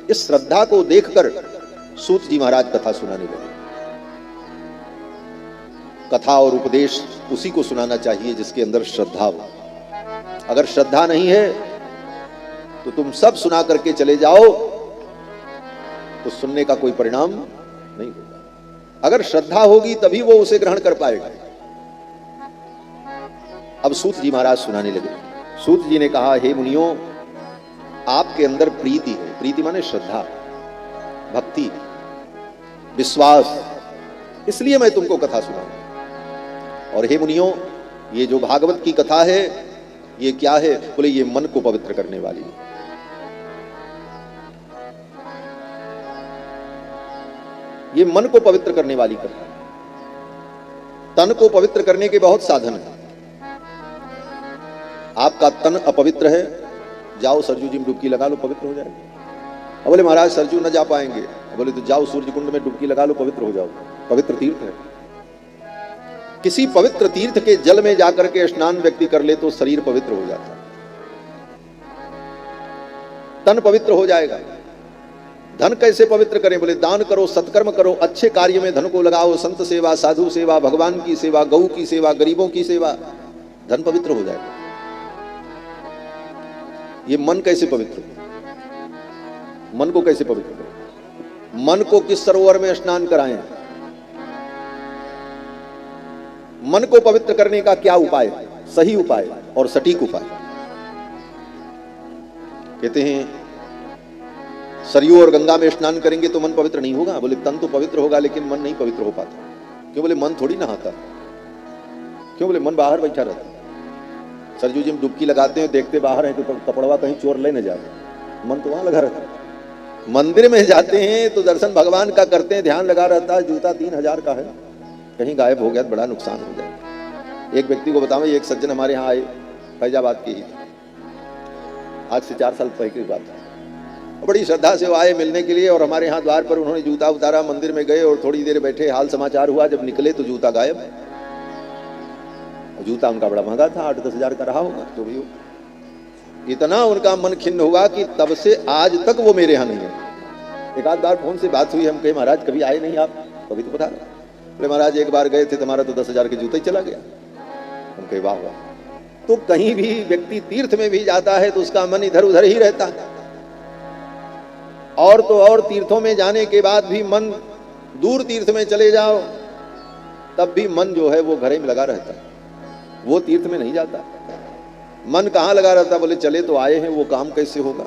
इस श्रद्धा को देखकर सूत जी महाराज कथा सुनाने लगे। कथा और उपदेश उसी को सुनाना चाहिए जिसके अंदर श्रद्धा हो। अगर श्रद्धा नहीं है तो तुम सब सुना करके चले जाओ तो सुनने का कोई परिणाम नहीं होगा। अगर श्रद्धा होगी तभी वो उसे ग्रहण कर पाएगा। अब सूत जी महाराज सुनाने लगे। सूत जी ने कहा, हे मुनियों, आपके अंदर प्रीति है। प्रीति माने श्रद्धा, भक्ति, विश्वास, इसलिए मैं तुमको कथा सुनाऊं। और हे मुनियों, ये जो भागवत की कथा है ये क्या है? बोले ये मन को पवित्र करने वाली है। ये मन को पवित्र करने वाली कथा। तन को पवित्र करने के बहुत साधन हैं। आपका तन अपवित्र है, जाओ सरजू जी में डुबकी लगा लो, पवित्र हो जाएगा। बोले महाराज सरजू न जा पाएंगे। बोले तो जाओ सूर्य कुंड में डुबकी लगा लो, पवित्र हो जाओ। पवित्र तीर्थ है। किसी पवित्र तीर्थ के जल में जाकर के स्नान व्यक्ति कर ले तो शरीर पवित्र हो जाता है, तन पवित्र हो जाएगा। धन कैसे पवित्र करें? बोले दान करो, सत्कर्म करो, अच्छे कार्य में धन को लगाओ, संत सेवा, साधु सेवा, भगवान की सेवा, गौ की सेवा, गरीबों की सेवा, धन पवित्र हो जाएगा। ये मन कैसे पवित्र हो? मन को कैसे पवित्र करें? मन को किस सरोवर में स्नान कराएं? मन को पवित्र करने का क्या उपाय? सही उपाय और सटीक उपाय। कहते हैं सरयू और गंगा में स्नान करेंगे तो मन पवित्र नहीं होगा। बोले तन तो पवित्र होगा लेकिन मन नहीं पवित्र हो पाता। क्यों? बोले मन थोड़ी नहाता। क्यों? बोले मन बाहर बैठा रहता। सरयू जी में डुबकी लगाते हैं, देखते बाहर है तो कपड़वा कहीं चोर ले न जाए, मन तो वहां लगा रहता। मंदिर में जाते हैं तो दर्शन भगवान का करते हैं, ध्यान लगा रहता है, जूता 3000 का है, कहीं गायब हो गया तो बड़ा नुकसान हो जाए। एक व्यक्ति को बताओ, एक सज्जन हमारे यहाँ आए, फैजाबाद के ही, आज से 4 साल पहले की बात है। बड़ी श्रद्धा से वो आए मिलने के लिए, और हमारे यहाँ द्वार पर उन्होंने जूता उतारा, मंदिर में गए और थोड़ी देर बैठे, हाल समाचार हुआ। जब निकले तो जूता गायब। जूता उनका बड़ा महंगा था, 8-10 हजार का रहा होगा, जो भी हो। इतना उनका मन खिन्न हुआ कि तब से आज तक वो मेरे यहाँ नहीं है। एक आध बार फोन से बात हुई, हम कहे महाराज कभी आए नहीं आप, कभी तो बता रहे। बोले महाराज एक बार गए थे, तुम्हारा तो 10 हजार के जूता ही चला गया। हम कहे वाह वाह, तो कहीं भी व्यक्ति तीर्थ में भी जाता है तो उसका मन इधर उधर ही रहता है, और तो और तीर्थों में जाने के बाद भी मन, दूर तीर्थ में चले जाओ तब भी मन जो है वो घर में लगा रहता है, वो तीर्थ में नहीं जाता। मन कहाँ लगा रहता? बोले चले तो आए हैं, वो काम कैसे होगा,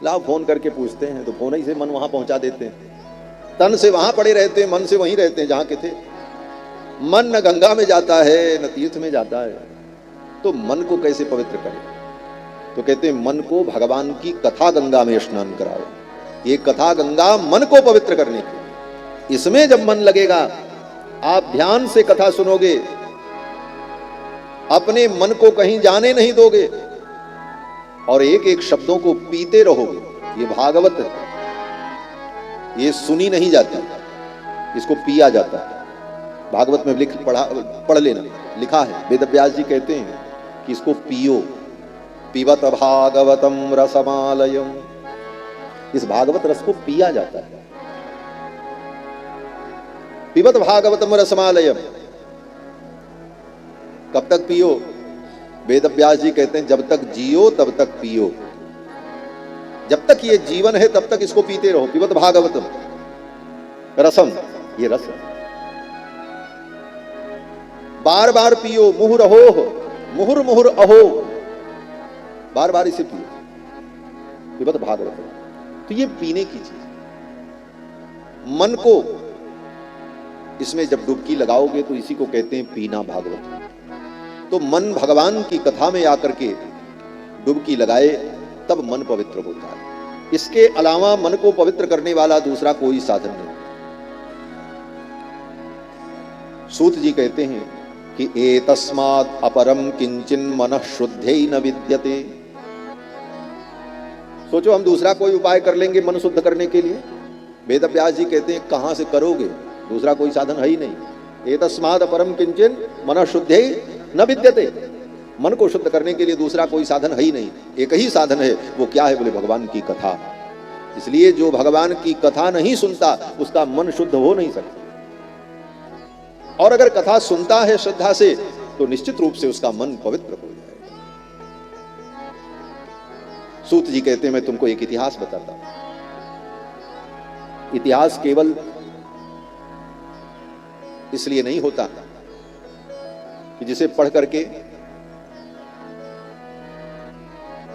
लाओ फोन करके पूछते हैं, तो फोन ही से मन वहां पहुंचा देते हैं। तन से वहां पड़े रहते हैं, मन से वहीं रहते हैं जहां के थे। मन न गंगा में जाता है न तीर्थ में जाता है, तो मन को कैसे पवित्र करें? तो कहते हैं मन को भगवान की कथा गंगा में स्नान कराओ। ये कथा गंगा मन को पवित्र करने की, इसमें जब मन लगेगा, आप ध्यान से कथा सुनोगे, अपने मन को कहीं जाने नहीं दोगे और एक एक शब्दों को पीते रहोगे। ये भागवत है, ये सुनी नहीं जाती, इसको पिया जाता है। भागवत में पढ़ लेना, लिखा है, वेदव्यास जी कहते हैं कि इसको पियो। पिबत भागवतम रसमालयम, इस भागवत रस को पिया जाता है। पिबत भागवतम रसमालयम, कब तक पियो? वेदव्यास जी कहते हैं जब तक जियो तब तक पियो, जब तक ये जीवन है तब तक इसको पीते रहो। पिबत भागवतम रसम, ये रस बार बार पियो। मुहुर अहो, मुहुर मुहुर अहो, बार बार इसे पियो। पिबत भागवतम, तो ये पीने की चीज। मन को इसमें जब डुबकी लगाओगे तो इसी को कहते हैं पीना भागवत। तो मन भगवान की कथा में आकर के डुबकी लगाए तब मन पवित्र होता है। इसके अलावा मन को पवित्र करने वाला दूसरा कोई साधन नहीं। सूत जी कहते हैं कि एतस्माद् अपरम किंचिन मनः शुद्धै न विद्यते। सोचो हम दूसरा कोई उपाय कर लेंगे मन शुद्ध करने के लिए? वेदव्यास जी कहते हैं कहां से करोगे, दूसरा कोई साधन है ही नहीं। एतस्माद् अपरम किंचिन मनः शुद्धै न विद्यते, मन को शुद्ध करने के लिए दूसरा कोई साधन है ही नहीं। एक ही साधन है, वो क्या है? बोले भगवान की कथा। इसलिए जो भगवान की कथा नहीं सुनता उसका मन शुद्ध हो नहीं सकता, और अगर कथा सुनता है श्रद्धा से तो निश्चित रूप से उसका मन पवित्र हो जाएगा। सूत जी कहते हैं मैं तुमको एक इतिहास बताता हूं। इतिहास केवल इसलिए नहीं होता कि जिसे पढ़ करके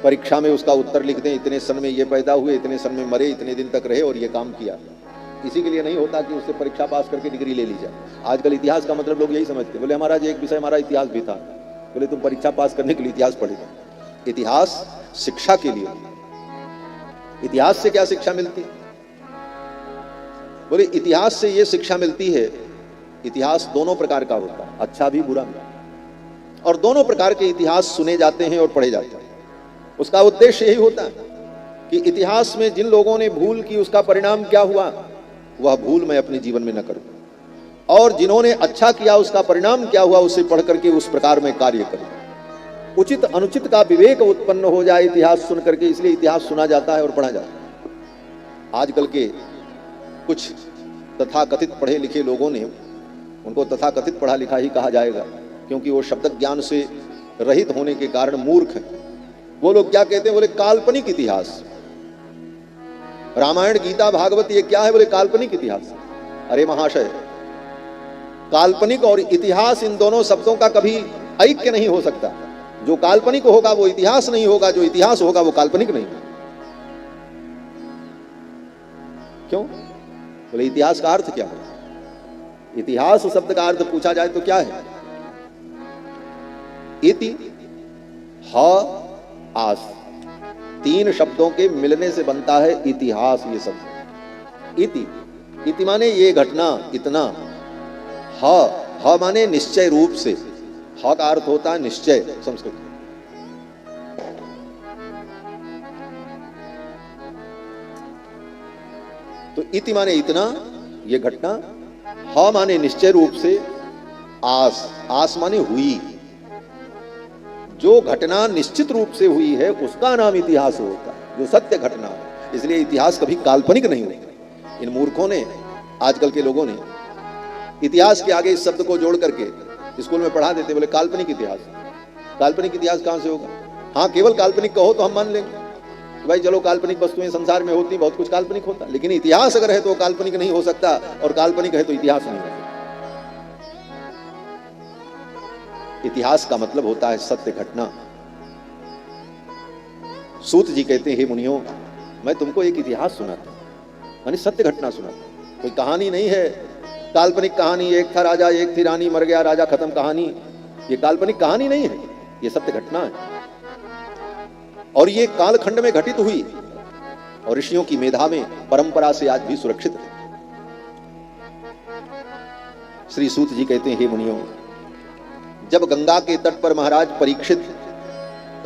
परीक्षा में उसका उत्तर लिख दें, इतने सन में ये पैदा हुए, इतने सन में मरे, इतने दिन तक रहे और ये काम किया। इसी के लिए नहीं होता कि उससे परीक्षा पास करके डिग्री ले ली जाए। आजकल इतिहास का मतलब लोग यही समझते, बोले हमारा जो एक विषय हमारा इतिहास भी था। बोले तुम परीक्षा पास करने के लिए इतिहास पढ़ेगा? इतिहास शिक्षा के लिए। इतिहास से क्या शिक्षा मिलती है? बोले इतिहास से ये शिक्षा मिलती है, इतिहास दोनों प्रकार का होता है, अच्छा भी बुरा भी, और दोनों प्रकार के इतिहास सुने जाते हैं और पढ़े जाते हैं। उसका उद्देश्य यही होता है कि इतिहास में जिन लोगों ने भूल की उसका परिणाम क्या हुआ, वह भूल मैं अपने जीवन में न करूं, और जिन्होंने अच्छा किया उसका परिणाम क्या हुआ, उसे पढ़ करके उस प्रकार में कार्य करूं। उचित अनुचित का विवेक उत्पन्न हो जाए इतिहास सुन करके, इसलिए इतिहास सुना जाता है और पढ़ा जाता है। आजकल के कुछ तथाकथित पढ़े लिखे लोगों ने, उनको तथाकथित पढ़ा लिखा ही कहा जाएगा क्योंकि वो शब्द ज्ञान से रहित होने के कारण मूर्ख हैं। वो लोग क्या कहते हैं? बोले काल्पनिक इतिहास। रामायण गीता भागवत ये क्या है? बोले काल्पनिक इतिहास। अरे महाशय, काल्पनिक और इतिहास इन दोनों शब्दों का कभी ऐक्य नहीं हो सकता। जो काल्पनिक होगा वो इतिहास नहीं होगा, जो इतिहास होगा वो काल्पनिक नहीं। क्यों? बोले इतिहास का अर्थ क्या है? इतिहास शब्द का अर्थ पूछा जाए तो क्या है? इति ह आस, तीन शब्दों के मिलने से बनता है इतिहास। ये शब्द इति, इति माने ये घटना, इतना। ह माने निश्चय रूप से, ह का अर्थ होता है निश्चय संस्कृत। तो इति माने इतना, ये घटना। ह माने निश्चय रूप से, आस, आस माने हुई। जो घटना निश्चित रूप से हुई है उसका नाम इतिहास होता है, जो सत्य घटना है। इसलिए इतिहास कभी काल्पनिक नहीं होता। इन मूर्खों ने, आजकल के लोगों ने इतिहास के आगे इस शब्द को जोड़ करके स्कूल में पढ़ा देते, बोले काल्पनिक इतिहास। काल्पनिक इतिहास कहां से होगा? हाँ, केवल काल्पनिक कहो तो हम मान लेंगे कि भाई चलो काल्पनिक वस्तुएं संसार में होती, बहुत कुछ काल्पनिक होता, लेकिन इतिहास अगर है तो काल्पनिक नहीं हो सकता, और काल्पनिक है तो इतिहास नहीं हो सकता। इतिहास का मतलब होता है सत्य घटना। सूत जी कहते हैं, हे मुनियों, मैं तुमको एक इतिहास सुनाता हूं, मानी सत्य घटना सुनाता हूं। कोई कहानी नहीं है, काल्पनिक कहानी, एक था राजा, एक थी रानी, मर गया राजा, खत्म कहानी। ये काल्पनिक कहानी नहीं है, ये सत्य घटना है, और ये कालखंड में घटित हुई और ऋषियों की मेधा में, परंपरा से आज भी सुरक्षित है। श्री सूत जी कहते हैं, हे मुनियों, जब गंगा के तट पर महाराज परीक्षित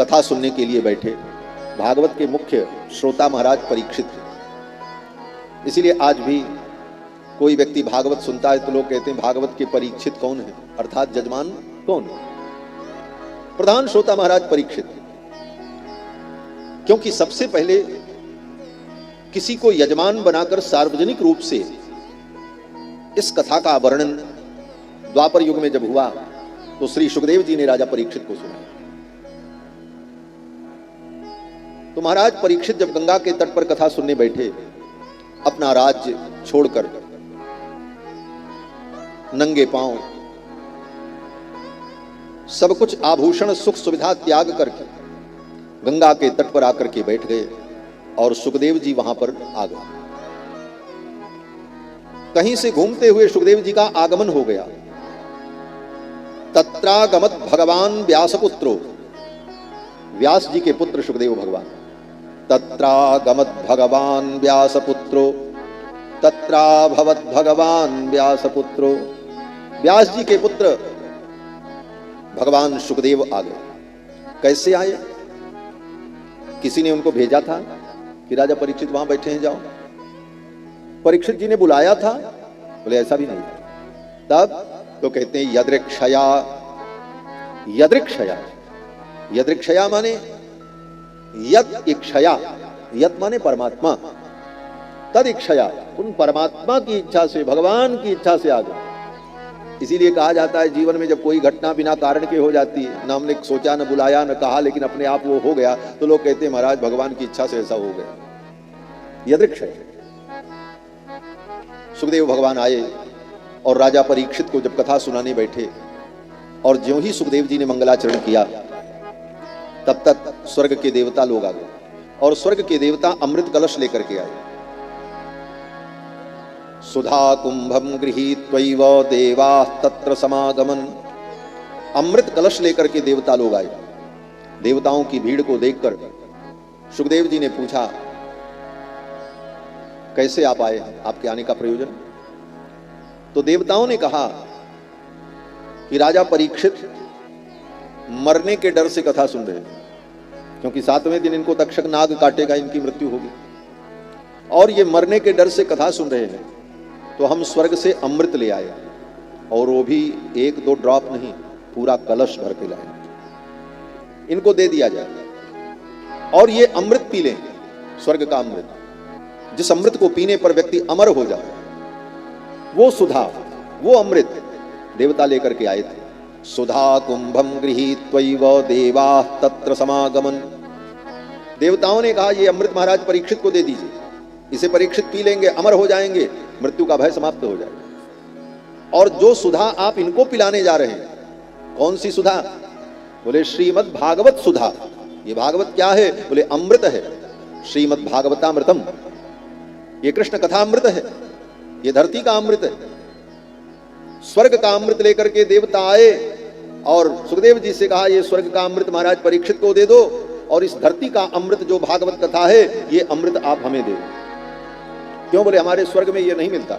कथा सुनने के लिए बैठे, भागवत के मुख्य श्रोता महाराज परीक्षित थे, इसीलिए आज भी कोई व्यक्ति भागवत सुनता है तो लोग कहते हैं भागवत के परीक्षित कौन है, अर्थात यजमान कौन है? प्रधान श्रोता महाराज परीक्षित, क्योंकि सबसे पहले किसी को यजमान बनाकर सार्वजनिक रूप से इस कथा का वर्णन द्वापर युग में जब हुआ तो श्री सुखदेव जी ने राजा परीक्षित को सुना। तो महाराज परीक्षित जब गंगा के तट पर कथा सुनने बैठे, अपना राज्य छोड़कर नंगे पांव, सब कुछ आभूषण सुख सुविधा त्याग करके गंगा के तट पर आकर के बैठ गए, और सुखदेव जी वहां पर आ गए। कहीं से घूमते हुए सुखदेव जी का आगमन हो गया। तत्रागमत भगवान व्यासपुत्रो, व्यास जी के पुत्र सुखदेव भगवान। तत्रागमत भगवान व्यासपुत्रो तत्राभवत भगवान व्यासपुत्रो, व्यास जी के पुत्र भगवान सुखदेव आ गए। कैसे आए? किसी ने उनको भेजा था कि राजा परीक्षित वहां बैठे हैं, जाओ? परीक्षित जी ने बुलाया था? बोले ऐसा भी नहीं। तब तो कहते हैं यदृक्षया, यदृक्षया, यदृक्षया माने यद इक्षया, यद माने परमात्मा, तद इक्षया, उन परमात्मा की इच्छा से, भगवान की इच्छा से आ गए। इसीलिए कहा जाता है जीवन में जब कोई घटना बिना कारण के हो जाती है, न हमने सोचा, न बुलाया, न कहा, लेकिन अपने आप वो हो गया, तो लोग कहते हैं महाराज भगवान की इच्छा से ऐसा हो गया। यदृक्षय। सुखदेव भगवान आए और राजा परीक्षित को जब कथा सुनाने बैठे, और ज्यों ही सुखदेव जी ने मंगलाचरण किया, तब तक स्वर्ग के देवता लोग आ गए, और स्वर्ग के देवता अमृत कलश लेकर के आए। सुधा कुंभम गृहीत्वैव देवाः तत्र समागमन, अमृत कलश लेकर के देवता लोग आए। देवताओं की भीड़ को देखकर सुखदेव जी ने पूछा, कैसे आप आए, आपके आने का प्रयोजन? तो देवताओं ने कहा कि राजा परीक्षित मरने के डर से कथा सुन रहे हैं, क्योंकि 7वें दिन इनको तक्षक नाग काटेगा, इनकी मृत्यु होगी, और ये मरने के डर से कथा सुन रहे हैं। तो हम स्वर्ग से अमृत ले आए, और वो भी 1-2 ड्रॉप नहीं, पूरा कलश भर के लाए, इनको दे दिया जाए, और ये अमृत पी लें, स्वर्ग का अमृत, जिस अमृत को पीने पर व्यक्ति अमर हो जाए, वो सुधा, वो अमृत देवता लेकर के आए थे। सुधा कुंभम गृहीत्वैव देवाः तत्र समागमन, देवताओं ने कहा ये अमृत महाराज परीक्षित को दे दीजिए, इसे परीक्षित पी लेंगे, अमर हो जाएंगे, मृत्यु का भय समाप्त हो जाएगा। और जो सुधा आप इनको पिलाने जा रहे हैं, कौन सी सुधा? बोले श्रीमद् भागवत सुधा। ये भागवत क्या है? बोले अमृत है, श्रीमद् भागवतामृतम, ये कृष्ण कथा अमृत है, ये धरती का अमृत है। स्वर्ग का अमृत लेकर के देवता आए और सुखदेव जी से कहा ये स्वर्ग का अमृत महाराज परीक्षित को दे दो, और इस धरती का अमृत जो भागवत कथा है, ये अमृत आप हमें दे दो। क्यों? बोले हमारे स्वर्ग में ये नहीं मिलता,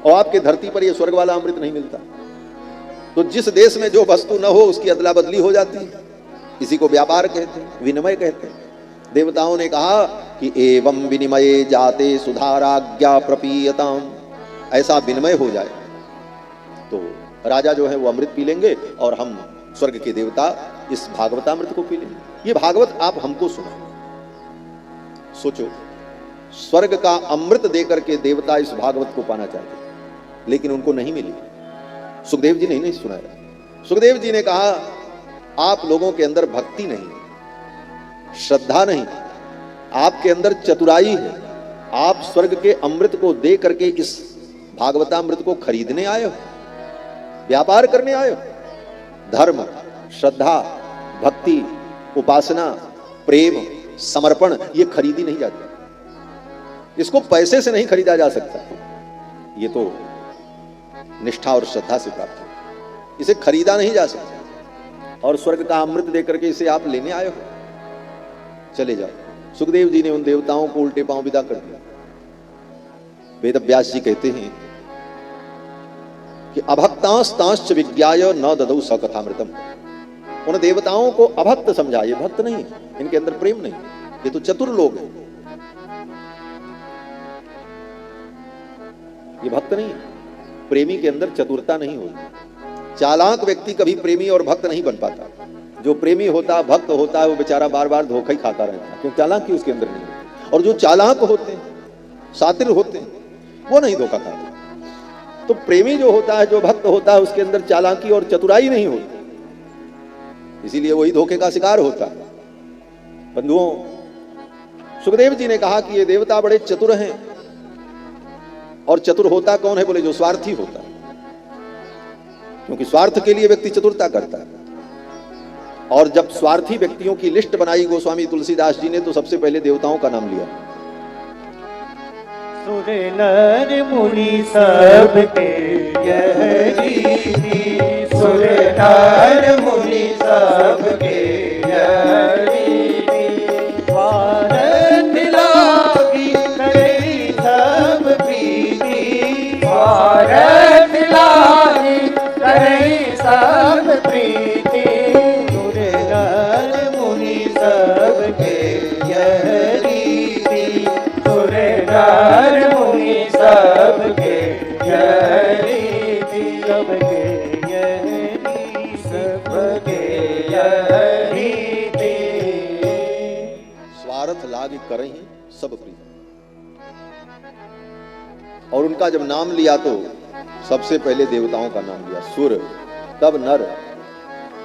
और आपके धरती पर ये स्वर्ग वाला अमृत नहीं मिलता। तो जिस देश में जो वस्तु न हो उसकी अदला बदली हो जाती है, इसी को व्यापार कहते हैं, विनिमय कहते हैं। देवताओं ने कहा कि एवं विनिमये जाते सुधाराज्ञा प्रपीयताम, ऐसा विनिमय हो जाए तो राजा जो है वो अमृत पी लेंगे, और हम स्वर्ग के देवता इस भागवतामृत को पी लेंगे। ये भागवत आप हमको सुना। सोचो, स्वर्ग का अमृत देकर के देवता इस भागवत को पाना चाहते, लेकिन उनको नहीं मिली। सुखदेव जी ने नहीं सुनाया। सुखदेव जी ने कहा आप लोगों के अंदर भक्ति नहीं, श्रद्धा नहीं, आपके अंदर चतुराई है। आप स्वर्ग के अमृत को दे करके इस भागवतामृत को खरीदने आए हो, व्यापार करने आए हो। धर्म, श्रद्धा, भक्ति, उपासना, प्रेम, समर्पण ये खरीदी नहीं जाती। इसको पैसे से नहीं खरीदा जा सकता, ये तो निष्ठा और श्रद्धा से प्राप्त है। इसे खरीदा नहीं जा सकता। और स्वर्ग का अमृत देकर के इसे आप लेने आए हो, चले जाओ। सुखदेव जी ने उन देवताओं को उल्टे पांव विदा कर दिया। वेद व्यास जी कहते हैं कि अभक्तांस्तांश्च विज्ञाय न ददौ सकथामृतम। उन देवताओं को अभक्त समझा, ये भक्त नहीं है, इनके अंदर प्रेम नहीं, ये तो चतुर लोग हैं, ये भक्त नहीं है। प्रेमी के अंदर चतुरता नहीं होती। चालाक व्यक्ति कभी प्रेमी और भक्त नहीं बन पाता। जो प्रेमी होता, भक्त होता है, वो बेचारा बार बार धोखा ही खाता रहता है, क्योंकि चालाकी उसके अंदर नहीं होती। और जो चालाक होते हैं, शातिर होते हैं, वो नहीं धोखा खाते। तो प्रेमी जो होता है, जो भक्त होता है, उसके अंदर चालाकी और चतुराई नहीं होती, इसीलिए वही धोखे का शिकार होता है। बंधुओं, सुखदेव जी ने कहा कि ये देवता बड़े चतुर हैं। और चतुर होता कौन है? बोले जो स्वार्थी होता है, क्योंकि स्वार्थ के लिए व्यक्ति चतुरता करता है। और जब स्वार्थी व्यक्तियों की लिस्ट बनाई गोस्वामी तुलसीदास जी ने, तो सबसे पहले देवताओं का नाम लिया। सुर नर मुनि सबके यह रीति, सुर नर मुनि सबके यह रीति, भारत लागी करे सब प्रीति, भारत लागी करे सब प्रीति, सुर नर मुनि सबके यह रीति, सुर नर मुनि सबके यह रीति, सबके यह रीति, सबके यह रीति। स्वार्थ लाग करहि सब प्रीति। और उनका जब नाम लिया तो सबसे पहले देवताओं का नाम लिया, सुर, तब नर।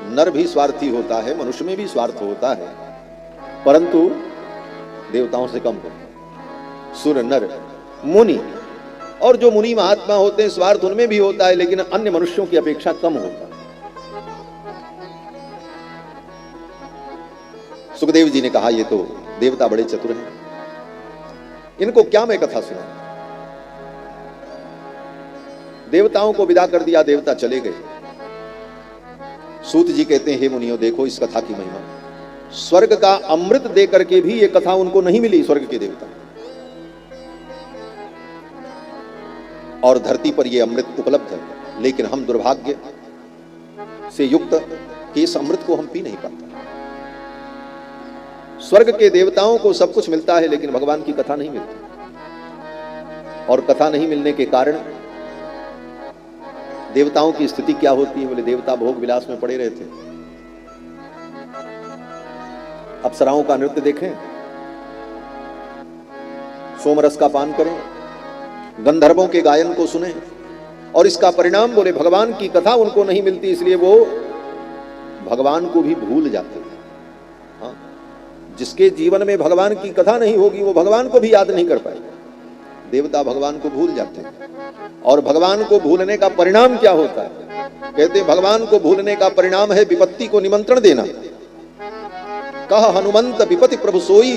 नर भी स्वार्थी होता है, मनुष्य में भी स्वार्थ होता है, परंतु देवताओं से कम होता है। सुर, नर, मुनि। और जो मुनि महात्मा होते हैं, स्वार्थ उनमें भी होता है, लेकिन अन्य मनुष्यों की अपेक्षा कम होता है। सुखदेव जी ने कहा ये तो देवता बड़े चतुर हैं, इनको क्या मैं कथा सुनाऊं। देवताओं को विदा कर दिया, देवता चले गए। सूत जी कहते हैं, हे मुनियों, देखो इस कथा की महिमा। स्वर्ग का अमृत दे करके भी ये कथा उनको नहीं मिली, स्वर्ग के देवता। और धरती पर ये अमृत उपलब्ध है, लेकिन हम दुर्भाग्य से युक्त कि इस अमृत को हम पी नहीं पाते। स्वर्ग के देवताओं को सब कुछ मिलता है, लेकिन भगवान की कथा नहीं मिलती। और कथा नहीं मिलने के कारण देवताओं की स्थिति क्या होती है? बोले देवता भोग विलास में पड़े रहते हैं। अप्सराओं का नृत्य देखें, सोमरस का पान करें, गंधर्वों के गायन को सुने, और इसका परिणाम बोले भगवान की कथा उनको नहीं मिलती, इसलिए वो भगवान को भी भूल जाते हैं। हाँ, जिसके जीवन में भगवान की कथा नहीं होगी, वो भगवान को भी याद नहीं कर पाएगा। देवता भगवान को भूल जाते हैं। और भगवान को भूलने का परिणाम क्या होता है? कहते हैं भगवान को भूलने का परिणाम है विपत्ति को निमंत्रण देना। कह हनुमंत विपत्ति प्रभु सोई,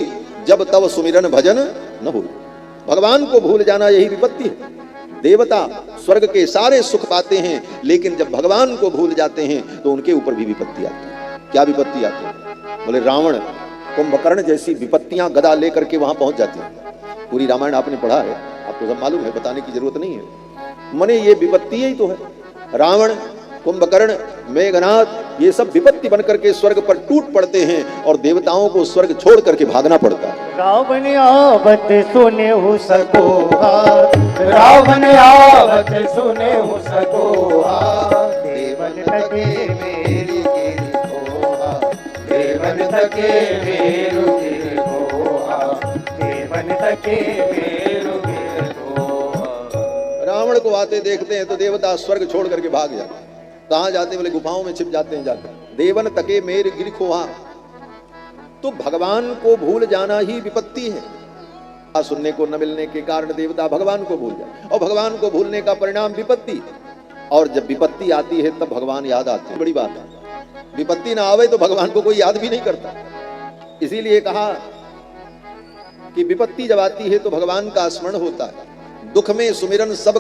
जब तब सुमिरन भजन न हो। भगवान को भूल जाना यही विपत्ति है। देवता स्वर्ग के सारे सुख पाते हैं, लेकिन जब भगवान को भूल जाते हैं तो उनके ऊपर भी विपत्ति आती है। क्या विपत्ति आती है? बोले रावण, कुंभकर्ण जैसी विपत्तियां गदा लेकर के वहां पहुंच जाती हैं। पूरी रामायण आपने पढ़ा है, आपको सब मालूम है, बताने की जरूरत नहीं है। मने ये विपत्ति ही तो है। रावण, कुंभकर्ण, मेघनाथ, ये सब विपत्ति बनकर के स्वर्ग पर टूट पड़ते हैं और देवताओं को स्वर्ग छोड़ करके भागना पड़ता है। रावण आवत सुने हो सकोहा, रावण आवत सुने हो सकोहा, देवन तके मेरी गिरि कोहा, देवन तके मेरु गिरि कोहा, देवन तके मेरु गिरि कोहा। रावण को आते देखते हैं तो देवता स्वर्ग छोड़ करके भाग जाते हैं। कहां जाते? बोले गुफाओं में छिप जाते हैं जाकर। देवन तके मेर गिर खोहा। तो भगवान को भूल जाना ही विपत्ति है। सुनने को न मिलने के कारण देवता भगवान को भूल जाए, और भगवान को भूलने का परिणाम विपत्ति। और जब विपत्ति आती है तब भगवान याद आते हैं, बड़ी बात है। विपत्ति ना आवे तो भगवान को कोई याद भी नहीं करता। इसीलिए कहा कि विपत्ति जब आती है तो भगवान का स्मरण होता है। दुख में सुमिरन सब